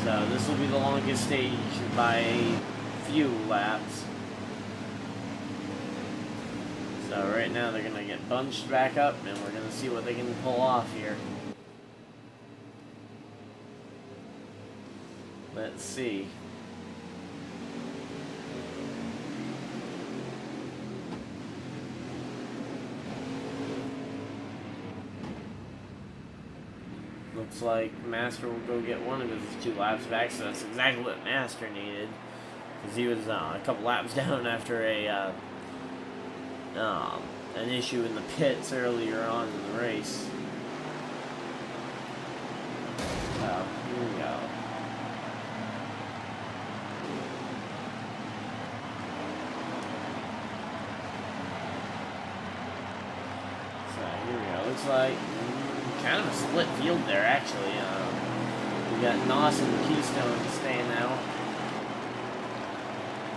So this will be the longest stage by a few laps. So right now they're going to get bunched back up, and we're going to see what they can pull off here. Let's see. Looks like Master will go get one of his 2 laps back, so that's exactly what Master needed. Because he was a couple laps down after an issue in the pits earlier on in the race. So, here we go. Looks like kind of a split field there, actually. We got Nos and Keystone staying out,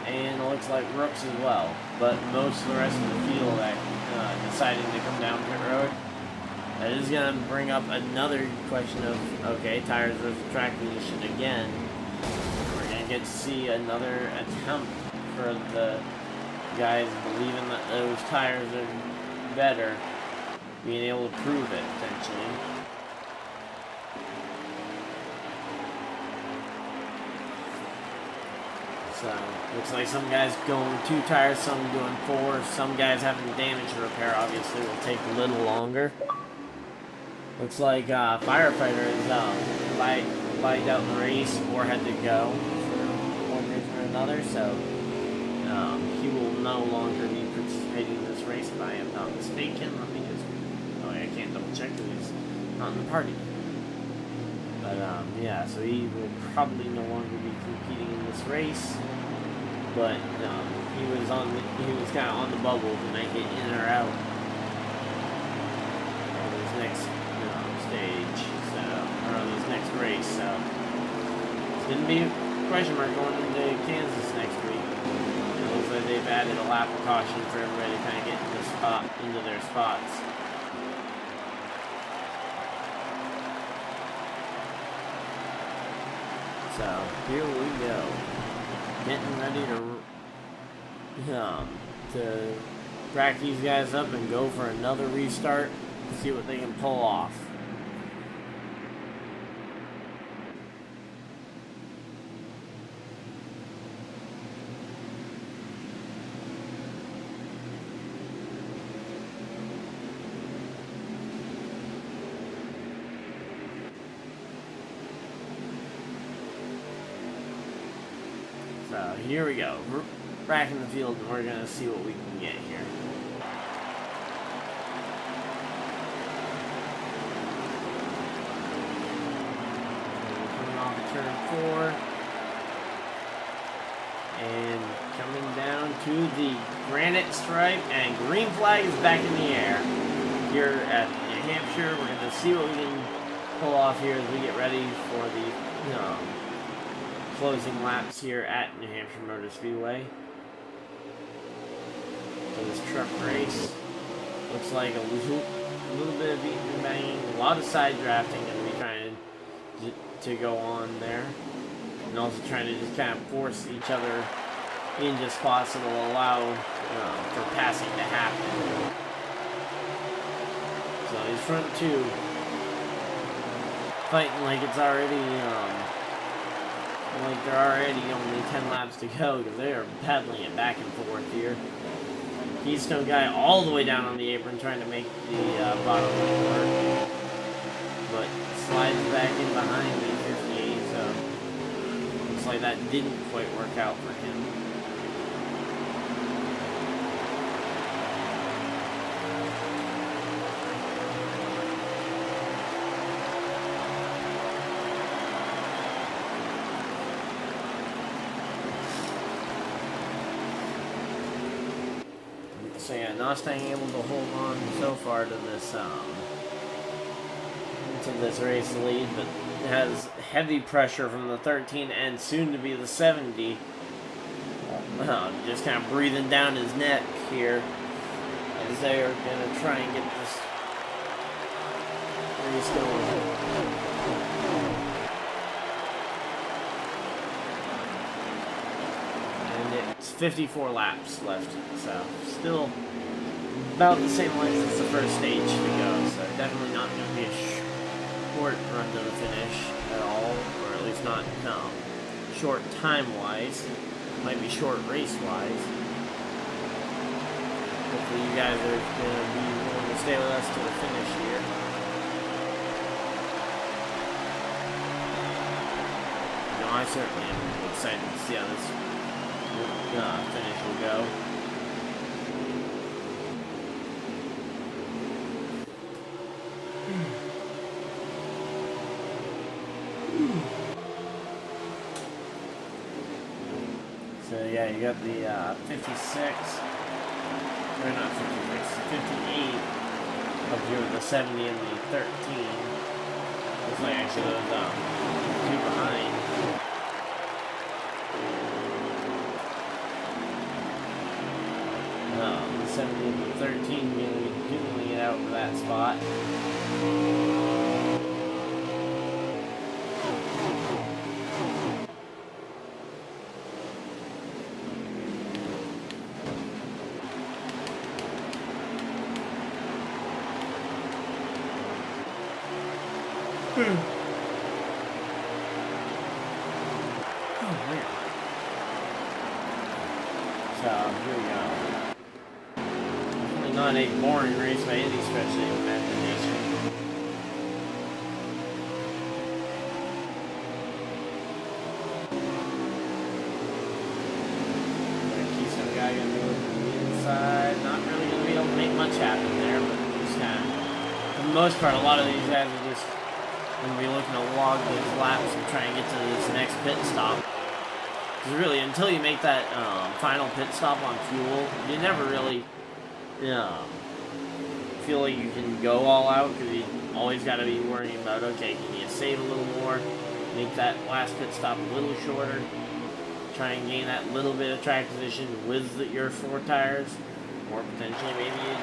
and it looks like Rooks as well. But most of the rest of the field deciding to come down pit road. That is going to bring up another question of, okay, tires versus track position again. We're going to get to see another attempt for the guys believing that those tires are better, being able to prove it, potentially. So, looks like some guys going 2 tires, some doing 4, some guys having damage to repair, obviously will take a little longer. Looks like Firefighter is lied out in the race or had to go for one reason or another, so he will no longer be participating in this race if I am not mistaken. Let me just, I can't double check because he's not in the party. But yeah, so he will probably no longer be competing in this race. But he was kind of on the bubble to make it in or out. next stage, so, or this next race. So it's gonna be a question mark going into Kansas next week. It looks like they've added a lap of caution for everybody to kind of get into their spots. So here we go, getting ready to rack these guys up and go for another restart, see what they can pull off. So here we go, racking the field, and we're gonna see what we can get here. Coming off of turn 4, and coming down to the granite stripe, and green flag is back in the air here at New Hampshire. We're gonna see what we can pull off here as we get ready for the closing laps here at New Hampshire Motor Speedway. For this truck race, looks like a little bit of beating and banging, a lot of side drafting going to be trying to go on there, and also trying to just kind of force each other into spots that will allow for passing to happen. So these front two fighting like it's already like they're already only 10 laps to go, because they are battling it back and forth here. Keystone guy all the way down on the apron trying to make the bottom work, but slides back in behind the 58, so looks like that didn't quite work out for him. So yeah, Nostang able to hold on so far to this race lead, but has heavy pressure from the 13 and soon to be the 70. Just kind of breathing down his neck here as they are going to try and get this race going. It's 54 laps left, so still about the same length as the first stage to go, so definitely not going to be a short run to the finish at all, or at least not short time-wise. Might be short race-wise. Hopefully you guys are going to be willing to stay with us to the finish here. No, I certainly am excited to see how this finish will go. So yeah, you got the 56, or not 56, 58 up here with the 70 and the 13. Looks like actually those two behind. The 70 and the 13 really get out for that spot. Oh, man. So, here we go. Definitely not a boring race by any stretch of the imagination. Keystone guy gonna be looking to the inside. Not really gonna be able to make much happen there, but just kind of, for the most part, a lot of these guys are just going to be looking to log those laps and try and get to this next pit stop. Because really, until you make that final pit stop on fuel, you never really feel like you can go all out because you always got to be worrying about, okay, can you save a little more, make that last pit stop a little shorter, try and gain that little bit of track position with your 4 tires, or potentially maybe you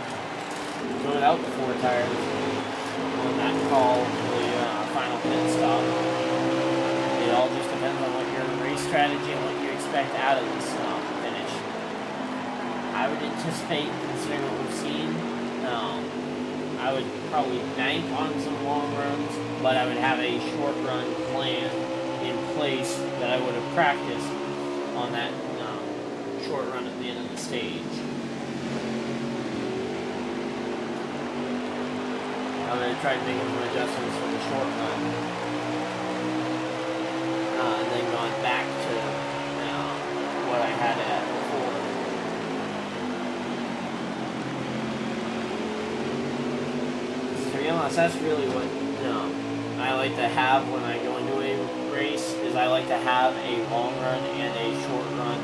go without the 4 tires on that call for the final pit stop. It all just depends on what your race strategy and what you expect out of this finish. I would anticipate, considering what we've seen, I would probably bank on some long runs, but I would have a short run plan in place that I would have practiced on that short run at the end of the stage. I'm going to try to make some adjustments for the short run, and then going back to what I had at before. To be honest, that's really what I like to have when I go into a race. Is I like to have a long run and a short run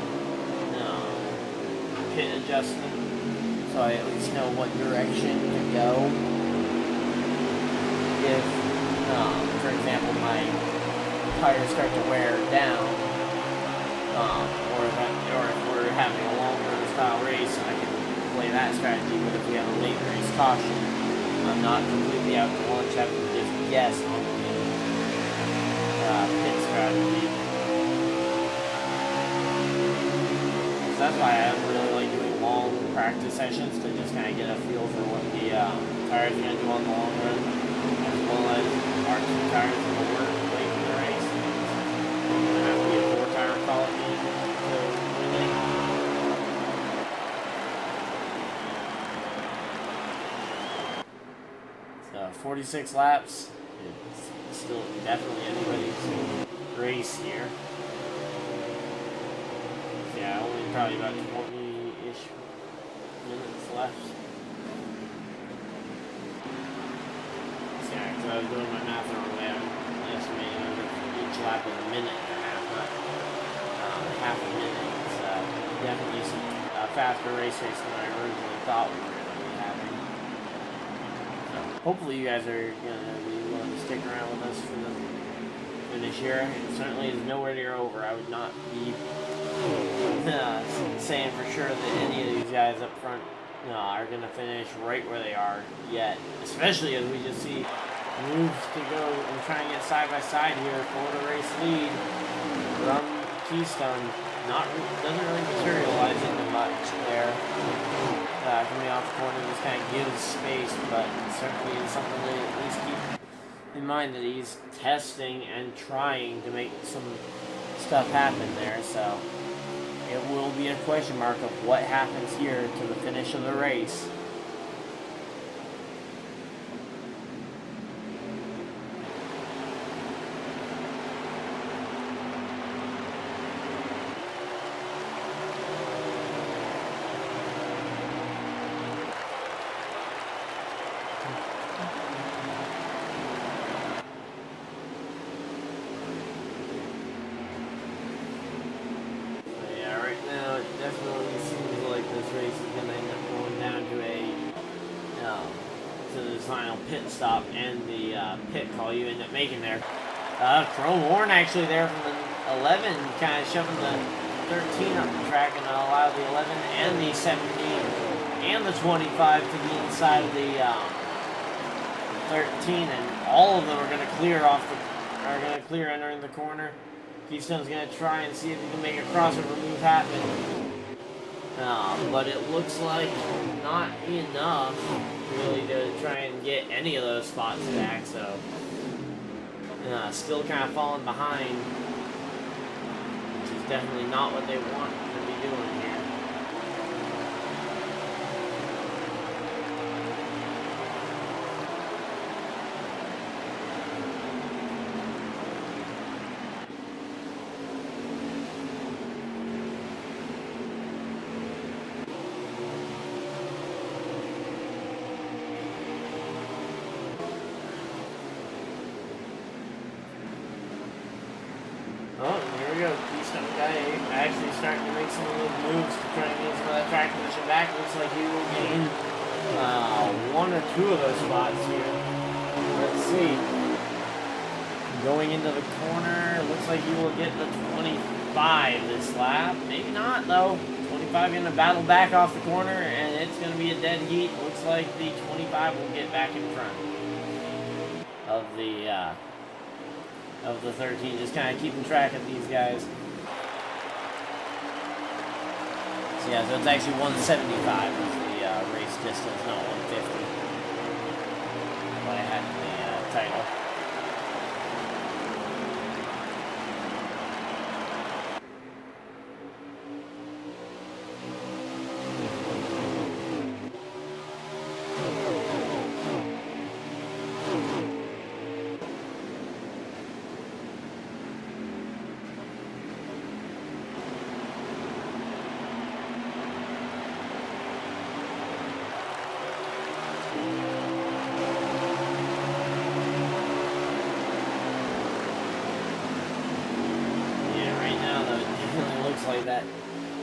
pit adjustment, so I at least know what direction to go. If, for example, my tires start to wear down, or if we're having a long run style race, I can play that strategy. But if we have a late race caution, I'm not completely out to lunch, having to just guess on the pit strategy. So that's why I really like doing long practice sessions to just kind of get a feel for what the tires are going to do on the long run, as well as our 2 tires in the work late in the race. It's going to have to be a 4 tire call at the end to win it. 46 laps. It's still definitely anybody's race here. Yeah, only probably about 20-ish minutes left. Yeah, because I was doing my math the wrong way. I'm estimating each lap is a minute and a half, not half a minute. It's definitely a faster race than I originally thought we were going to be having. Hopefully you guys are going to be willing to stick around with us for the finish here. It certainly is nowhere near over. I would not be saying for sure that any of these guys up front are going to finish right where they are yet. Especially as we just see moves to go and try and get side by side here for the race lead from Keystone. Doesn't really materialize into much there. Coming off the corner just kind of gives space, but certainly is something to at least keep in mind that he's testing and trying to make some stuff happen there. So it will be a question mark of what happens here to the finish of the race. Pit stop and the pit call you end up making there. Chrome Warren actually there from the 11, kind of shoving the 13 up the track and allow the 11 and the 17 and the 25 to the inside of the 13, and all of them are going to clear entering the corner. Keystone's going to try and see if he can make a crossover move happen. But it looks like not enough really to try and get any of those spots back, so still kind of falling behind, which is definitely not what they want to be doing here. Oh, here we go. Keystone guy actually starting to make some of those moves to try and get some of that track position back. Looks like he will gain 1 or of two of those spots here. Let's see. Going into the corner, looks like he will get the 25 this lap. Maybe not, though. 25 going to battle back off the corner, and it's going to be a dead heat. Looks like the 25 will get back in front of the 13. Just kind of keeping track of these guys. So yeah, so it's actually 175 is the race distance, not 150. What I had in the title. Like that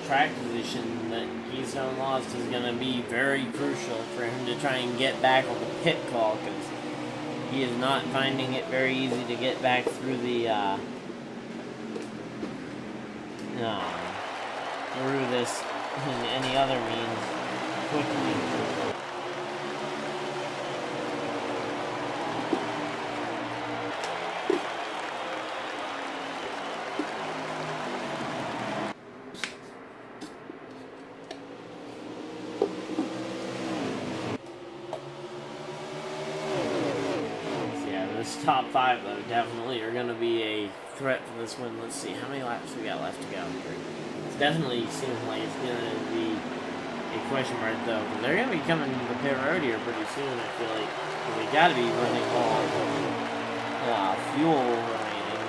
track position that Keystone lost is going to be very crucial for him to try and get back on the pit call, because he is not finding it very easy to get back through the through this in any other means quickly. Top 5 though definitely are going to be a threat for this win. Let's see how many laps we got left to go. It definitely seems like it's going to be a question mark though, because they're going to be coming to the pit road here pretty soon. I feel like we got to be running on fuel remaining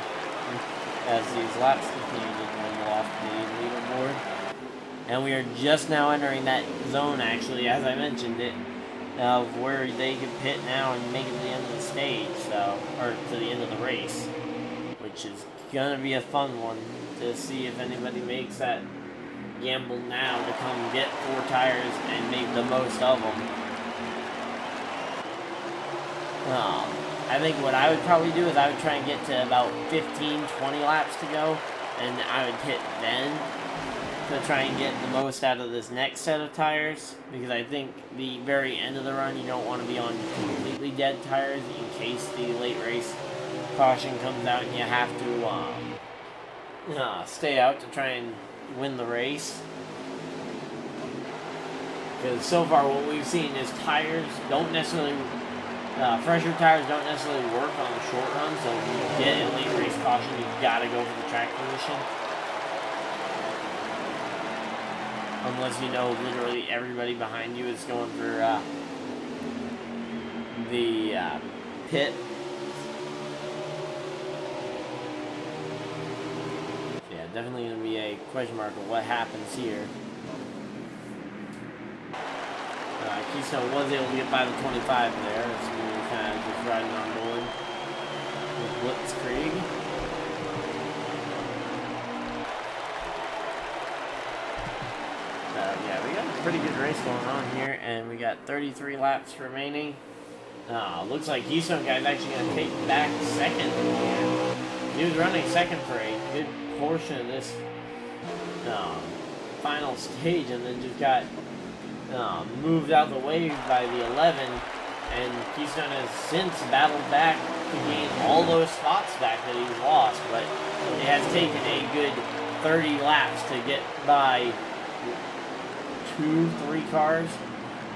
as these laps continue to rumble off the leaderboard. And we are just now entering that zone, actually, as I mentioned it, of where they can pit now and make it to the end of the stage, so, or to the end of the race, which is gonna be a fun one to see if anybody makes that gamble now to come get 4 tires and make the most of them. I think what I would probably do is I would try and get to about 15, 20 laps to go, and I would pit then to try and get the most out of this next set of tires, because I think the very end of the run you don't want to be on completely dead tires in case the late race caution comes out and you have to stay out to try and win the race. Because so far what we've seen is tires don't necessarily, fresher tires don't necessarily work on the short run, so if you get a late race caution you've got to go for the track position. Unless you know literally everybody behind you is going for the pit. So yeah, definitely going to be a question mark of what happens here. Keystone was able to get by the 25 there, so we were kind of just riding on board with Blitzkrieg. Yeah, we got a pretty good race going on here, and we got 33 laps remaining. Looks like Keystone guy's actually going to take back second here. He was running second for a good portion of this final stage, and then just got moved out the way by the 11, and Keystone has since battled back to gain all those spots back that he's lost, but it has taken a good 30 laps to get by 2-3 cars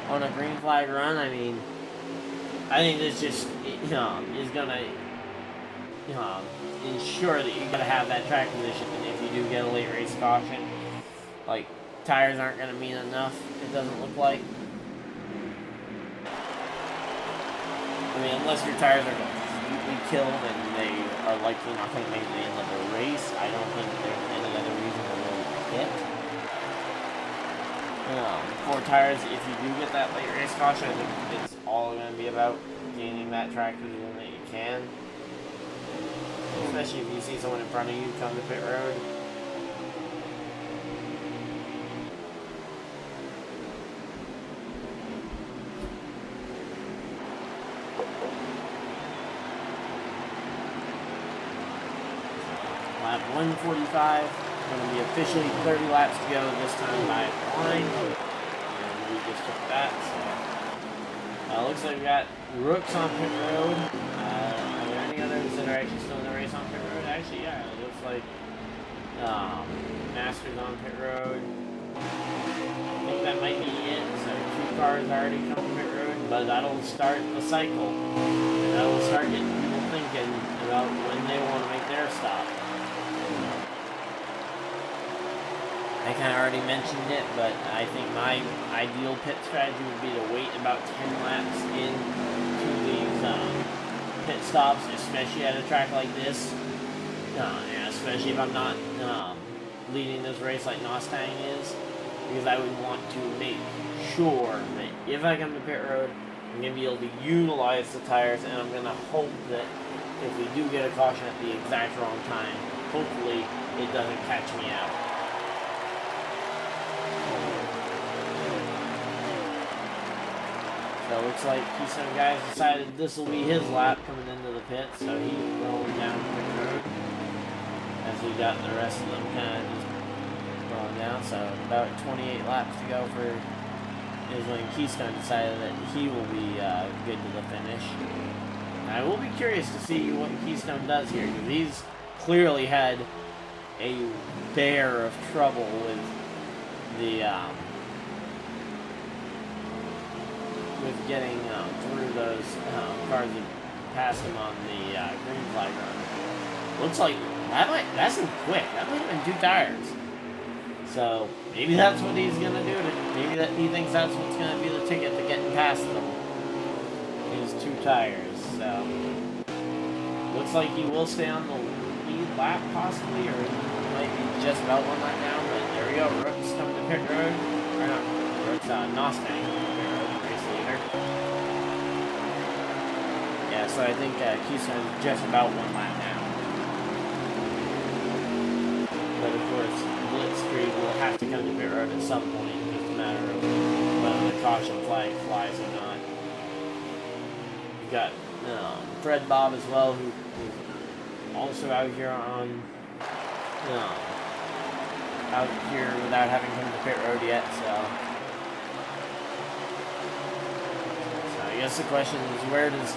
on a green flag run. I mean, I think this just is gonna ensure that you gotta have that track position, and if you do get a late race caution, like, tires aren't gonna mean enough, it doesn't look like. I mean, unless your tires are completely killed and they are likely not gonna make the end of the race, I don't think there's any other reason to really hit. 4 tires, if you do get that late race caution, I think it's all going to be about gaining that track position that you can. Especially if you see someone in front of you come to pit road. 1:45. Going to be officially 30 laps to go this time by the line. And we just took that, so. Looks like we got Rooks on pit road. Are there any others that are actually still in the race on pit road? Actually, yeah, it looks like Masters on pit road. I think that might be it. So 2 cars already come to pit road, but that'll start a cycle. And that'll start getting people thinking about when they want to make their stop. I kind of already mentioned it, but I think my ideal pit strategy would be to wait about 10 laps into these pit stops, especially at a track like this. And especially if I'm not leading this race like Mustang is, because I would want to make sure that if I come to pit road, I'm going to be able to utilize the tires, and I'm going to hope that if we do get a caution at the exact wrong time, hopefully it doesn't catch me out. So it looks like Keystone Guys decided this will be his lap coming into the pit, so he's rolling down pit road. As we got the rest of them kind of just rolling down, so about 28 laps to go for is when Keystone decided that he will be good to the finish. I will be curious to see what Keystone does here, because he's clearly had a bear of trouble with the with getting through those cars that passed him on the green flag run. Looks like that's quick. That might have been 2 tires. So maybe that's what he's gonna do. Maybe that he thinks that's what's gonna be the ticket to getting past them. Is 2 tires. So looks like he will stay on the lead lap possibly, or he might be just about 1 lap down. But there we go. Rooks coming to pit road. Or not Rooks, Mustang pit road, race leader. Yeah, so I think Keystone is just about 1 lap down. But of course, Blitzkrieg will have to come to pit road at some point. It's just a matter of whether the caution flag flies or not. We've got Fred Bob as well, who's also out here on out here without having come to pit road yet. So I guess the question is, where does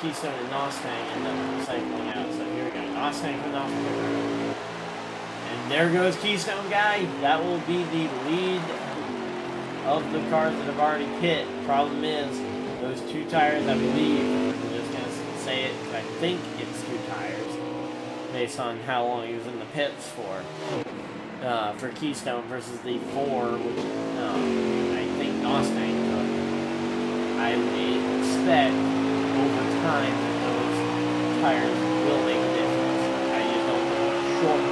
Keystone and Mustang end up cycling out? So here we go. Mustang coming off the pit road. And there goes Keystone Guy. That will be the lead of the cars that have already pit. Problem is, those 2 tires, I believe, I'm just going to say it because I think it's 2 tires, based on how long he was in the pits for Keystone versus the 4, which I think Mustang took. I would expect over time that those tires will make a difference. I just don't know what short.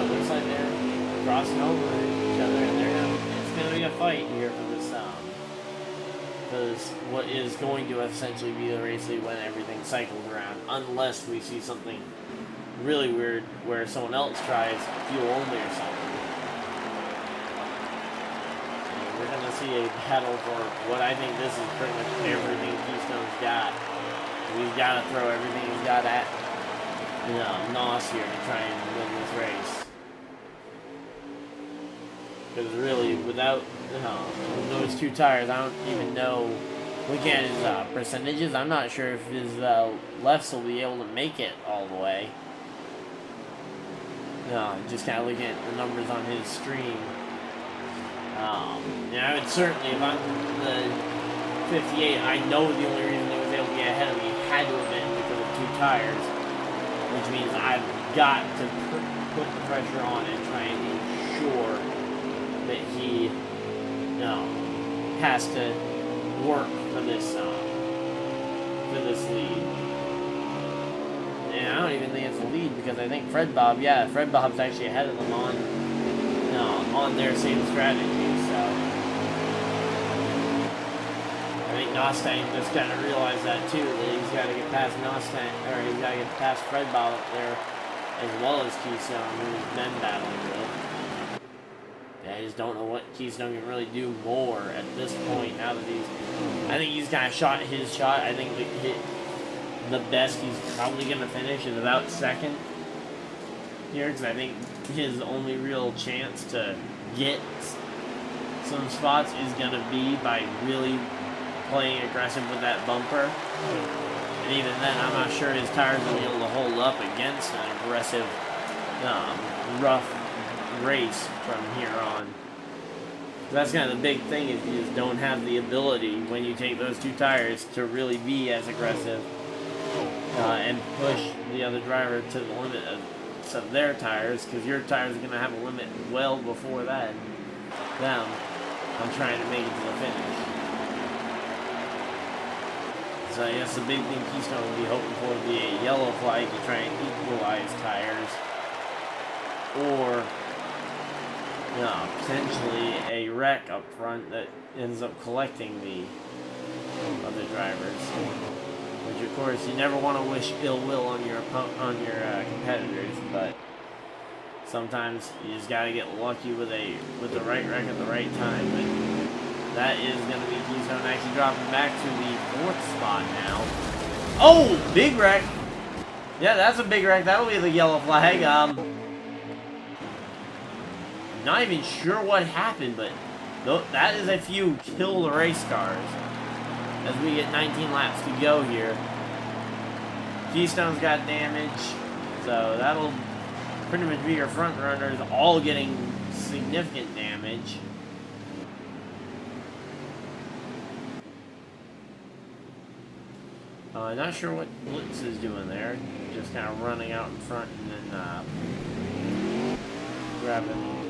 Looks like they're crossing over each other, and it's going to be a fight here for this, because what is going to essentially be the race lead when everything cycles around, unless we see something really weird where someone else tries fuel only or something. And we're going to see a battle for what I think this is pretty much everything Keystone's got. He's got to throw everything he's got at Nos here to try and win this race. Because really, without those 2 tires, I don't even know. Looking at his percentages, I'm not sure if his lefts will be able to make it all the way. Just kind of looking at the numbers on his stream. I would certainly, if I'm the 58, I know the only reason he was able to get ahead of me had to have been because of 2 tires. Which means I've got to put the pressure on and try and ensure that he has to work for this lead. And I don't even think it's a lead, because I think Fred Bob's actually ahead of them on their same strategy. So I think Mustang just kind of realized that too, that he's got to get past Mustang, or he's got to get past Fred Bob up there, as well as Keystone, who's been battling with. I just don't know what Keystone can really do more at this point. Now that I think he's kind of shot his shot. I think the best he's probably going to finish is about second here, because I think his only real chance to get some spots is going to be by really playing aggressive with that bumper. And even then, I'm not sure his tires will be able to hold up against an aggressive, rough race from here on. That's kind of the big thing, is you just don't have the ability when you take those two tires to really be as aggressive and push the other driver to the limit of their tires, because your tires are going to have a limit well before that. Them on trying to make it to the finish. So I guess the big thing Keystone will be hoping for would be a yellow flag to try and equalize tires, or potentially a wreck up front that ends up collecting the other drivers. Which, of course, you never want to wish ill will on your competitors, but sometimes you just gotta get lucky with the right wreck at the right time. But that is gonna be Keystone actually dropping back to the 4th spot now. Oh, big wreck! Yeah, that's a big wreck. That'll be the yellow flag. Not even sure what happened, but that is a few kill the race cars. As we get 19 laps to go here. Keystone's got damage, so that'll pretty much be your front runners all getting significant damage. Not sure what Blitz is doing there. Just kind of running out in front and then grabbing.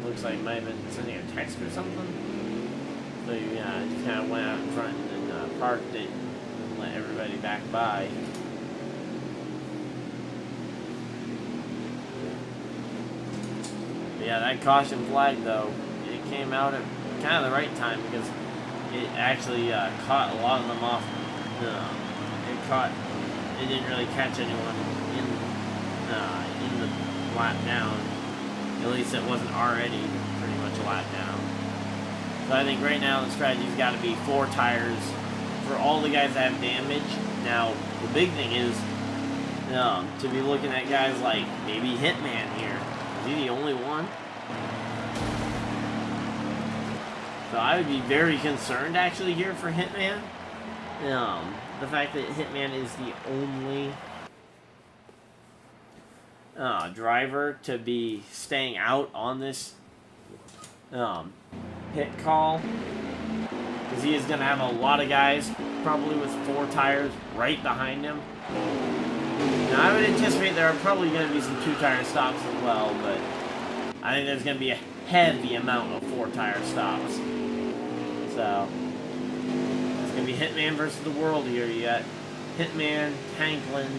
Looks like he might have been sending a text or something. So yeah, just kind of went out in front and then parked it and let everybody back by. But yeah, that caution flag though, it came out at kind of the right time, because it actually caught a lot of them off. It didn't really catch anyone in the lap down. At least it wasn't already pretty much a lap down. So I think right now the strategy's got to be 4 tires for all the guys that have damage. Now, the big thing is to be looking at guys like maybe Hitman here. Is he the only one? So I would be very concerned actually here for Hitman. The fact that Hitman is the only driver to be staying out on this pit call, because he is going to have a lot of guys probably with 4 tires right behind him. Now I would anticipate there are probably going to be some 2-tire stops as well, but I think there's going to be a heavy amount of 4-tire stops. So it's going to be Hitman versus the world here. You got Hitman, Tanklin,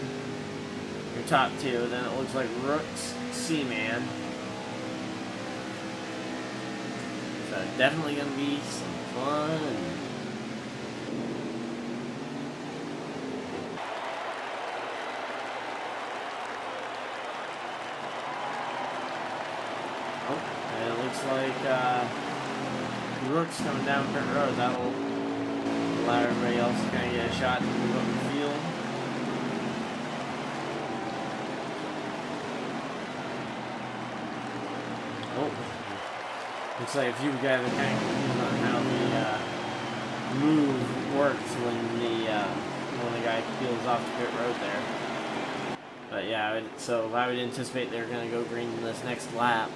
your top 2. Then it looks like Rooks, Seaman. So definitely going to be some fun. Oh, and it looks like Rooks coming down pit road. That'll allow everybody else to kind of get a shot to move up the field. Oh, looks like a few guys are kind of confused on how the move works when the guy peels off the pit road there. But yeah, I would anticipate they're going to go green in this next lap.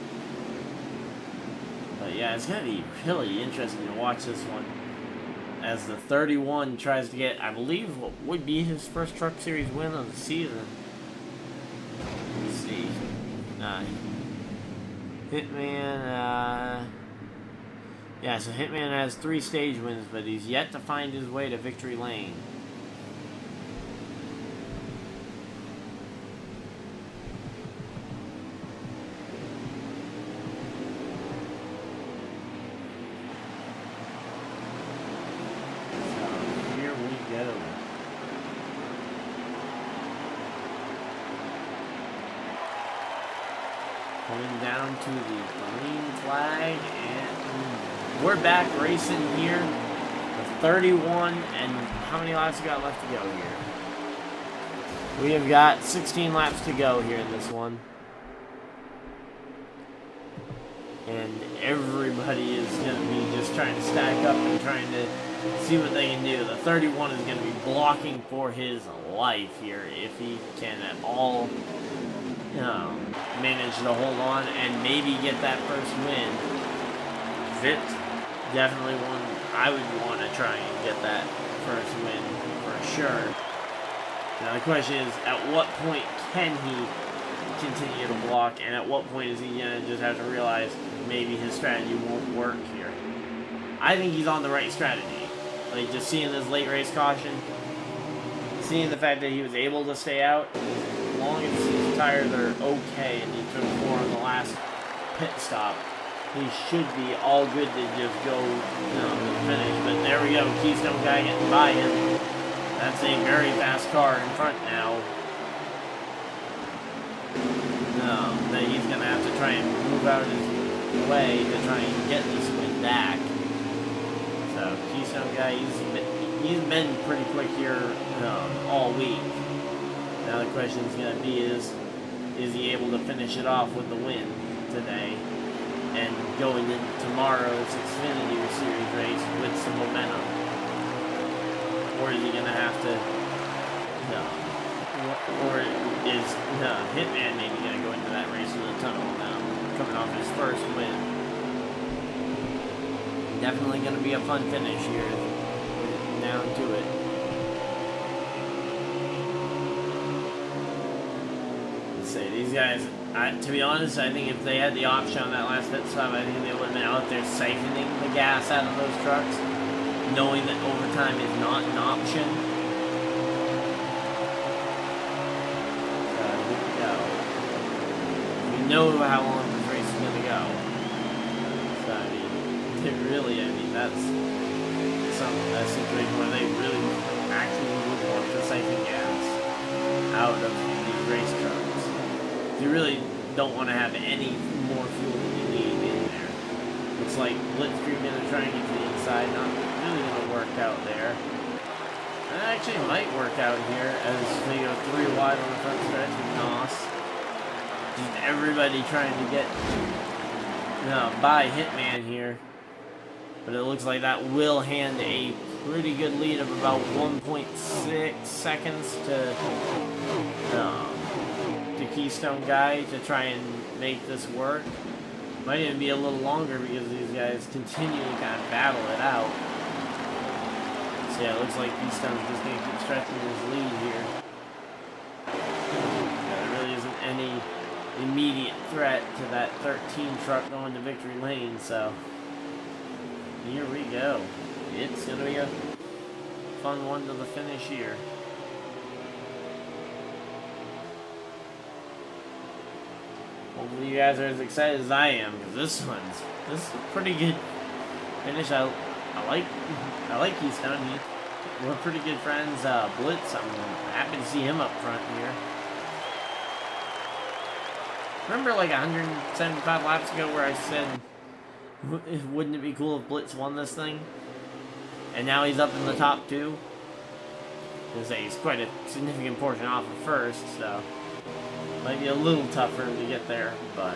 But yeah, it's going to be really interesting to watch this one, as the 31 tries to get, I believe, what would be his first Truck Series win of the season. Let's see. Hitman, yeah, so Hitman has 3 stage wins, but he's yet to find his way to victory lane. Coming down to the green flag, and we're back racing here. The 31, and how many laps we got left to go here? We have got 16 laps to go here in this one. And everybody is going to be just trying to stack up and trying to see what they can do. The 31 is going to be blocking for his life here if he can at all manage to hold on and maybe get that first win. Fitz definitely one I would want to try and get that first win for sure. Now the question is, at what point can he continue to block, and at what point is he going to just have to realize maybe his strategy won't work here? I think he's on the right strategy. Like, just seeing this late race caution, seeing the fact that he was able to stay out, as long as his tires are okay and he took 4 on the last pit stop, he should be all good to just go to the finish. But there we go, Keystone guy getting by him. That's a very fast car in front now. That he's going to have to try and move out of his way to try and get this win back. So, Keystone guy, he's been pretty quick here all week. Now the question is going to be is he able to finish it off with the win today and going into tomorrow's Xfinity Series race with some momentum? Or is he going to have to, or is Hitman maybe going to go into that race with a tunnel now, coming off his first win? Definitely going to be a fun finish here, down to it. Let's say these guys, to be honest, I think if they had the option on that last pit stop, I think they would have been out there siphoning the gas out of those trucks, knowing that overtime is not an option. So here we go. We know how long this race is going to go. So I mean, that's a situation where they really actually would want to siphon gas out of these race trucks. You really don't want to have any more fuel than you need in there. Looks like Blitzkrieg going to try and get to the inside, not really going to work out there. It actually might work out here as they go 3 wide on the front stretch with Nos. Just everybody trying to get by Hitman here. But it looks like that will hand a pretty good lead of about 1.6 seconds to Keystone guy to try and make this work. Might even be a little longer because these guys continue to kind of battle it out. So yeah, it looks like Keystone's just going to keep stretching his lead here. There really isn't any immediate threat to that 13 truck going to victory lane, so here we go. It's going to be a fun one to the finish here. Hopefully you guys are as excited as I am, because this is a pretty good finish. I like Keystone. We're pretty good friends. Blitz, I'm happy to see him up front here. Remember like 175 laps ago where I said, wouldn't it be cool if Blitz won this thing? And now he's up in the top 2. He's quite a significant portion off of first, so might be a little tougher to get there, but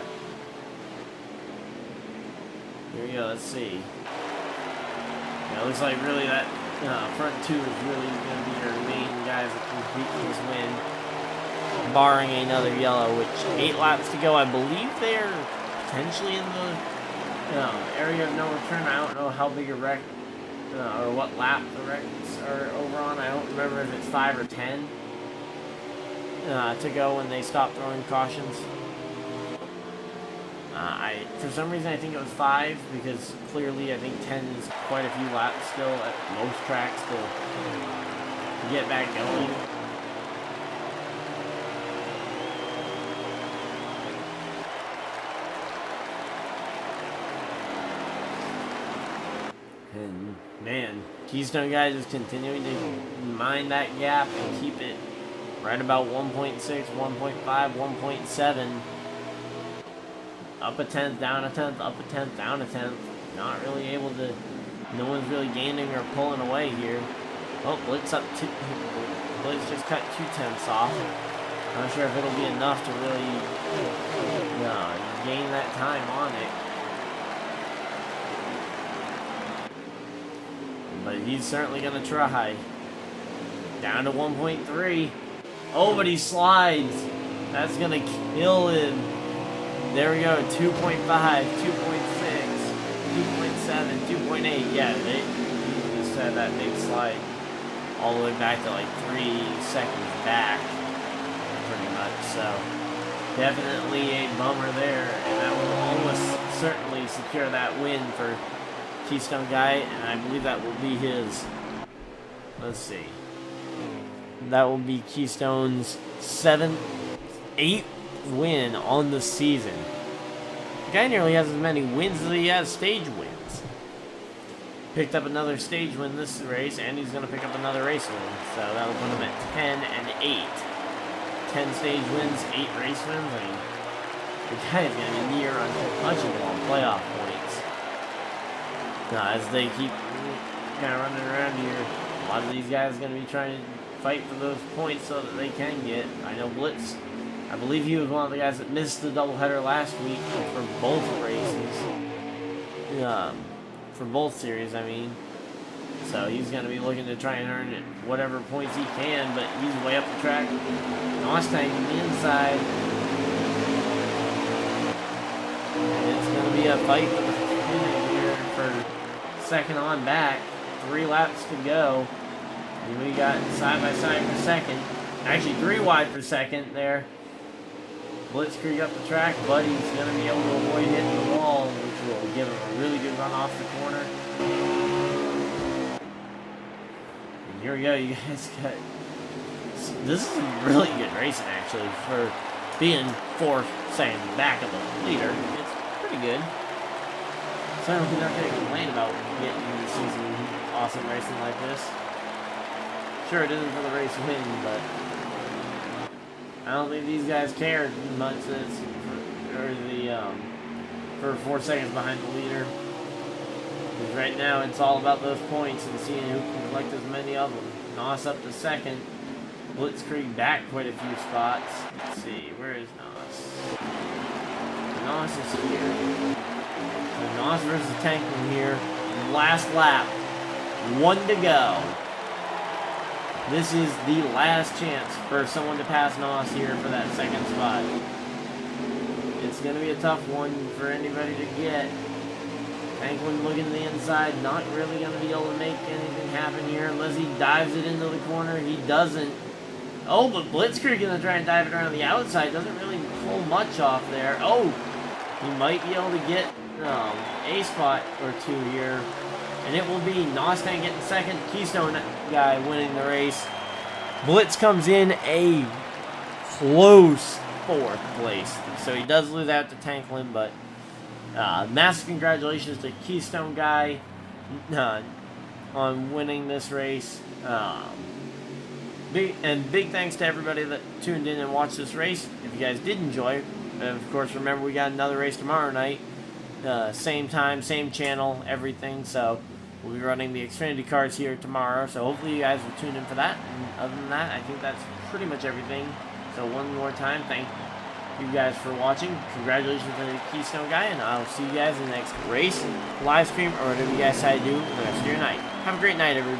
here we go, let's see. Yeah, it looks like really that front 2 is really going to be your main guys that compete for this win, barring another yellow, which 8 laps to go. I believe they're potentially in the area of no return. I don't know how big a wreck or what lap the wrecks are over on. I don't remember if it's 5 or 10 to go when they stop throwing cautions. For some reason I think it was 5, because clearly I think 10 is quite a few laps still at most tracks to get back going. And man, Keystone guys is continuing to mine that gap and keep it right about 1.6, 1.5, 1.7. up a tenth, down a tenth, up a tenth, down a tenth. Not really able to. No one's really gaining or pulling away here. Oh, Blitz up two. Blitz just cut 2/10 off. Not sure if it'll be enough to really gain that time on it. But he's certainly going to try. Down to 1.3. Oh, but he slides. That's going to kill him. There we go. 2.5, 2.6, 2.7, 2.8. Yeah, they just had that big slide all the way back to like 3 seconds back. Pretty much. So, definitely a bummer there. And that will almost certainly secure that win for Keystone Guy, and I believe that will be his. Let's see. That will be Keystone's 8th win on the season. The guy nearly has as many wins as he has stage wins. Picked up another stage win this race, and he's going to pick up another race win. So that'll put him at 10 and 8. 10 stage wins, 8 race wins. I mean, the guy is going to be near untouchable on playoff points. As they keep kind of running around here, a lot of these guys are going to be trying to fight for those points so that they can get. I know Blitz, I believe he was one of the guys that missed the doubleheader last week for both races. For both series, I mean. So he's going to be looking to try and earn whatever points he can, but he's way up the track. Mustang on the inside. And it's going to be a fight for the finish here for second on back. 3 laps to go. And we got side by side for second. Actually 3 wide for second there. Blitzkrieg up the track, but he's going to be able to avoid hitting the wall, which will give him a really good run off the corner. And here we go, you guys got... This is really good racing, actually, for being 4 seconds back of the leader. It's pretty good. Certainly not going to complain about getting the season awesome racing like this. Sure, it isn't for the race win, but I don't think these guys cared much for 4 seconds behind the leader. Because right now it's all about those points and seeing who can collect as many of them. Nos up to second. Blitzkrieg back quite a few spots. Let's see, where is Nos? Nos is here. So Nos versus Tanklin here. Last lap. 1 to go. This is the last chance for someone to pass Nos here for that second spot. It's going to be a tough one for anybody to get. Tanklin looking to the inside, not really going to be able to make anything happen here unless he dives it into the corner. He doesn't. Oh, but Blitzkrieg going to try and dive it around the outside. Doesn't really pull much off there. Oh, he might be able to get a spot or 2 here. And it will be Nostang getting second, Keystone Guy winning the race. Blitz comes in a close 4th place. So he does lose out to Tanklin, but massive congratulations to Keystone Guy on winning this race. Big thanks to everybody that tuned in and watched this race. If you guys did enjoy, and of course remember we got another race tomorrow night. Same time, same channel, everything. So we'll be running the Xfinity cars here tomorrow. So hopefully you guys will tune in for that. And other than that, I think that's pretty much everything. So one more time, thank you guys for watching. Congratulations to the Keystone Guy, and I'll see you guys in the next race, live stream, or whatever you guys decide to do for the rest of your night. Have a great night, everybody.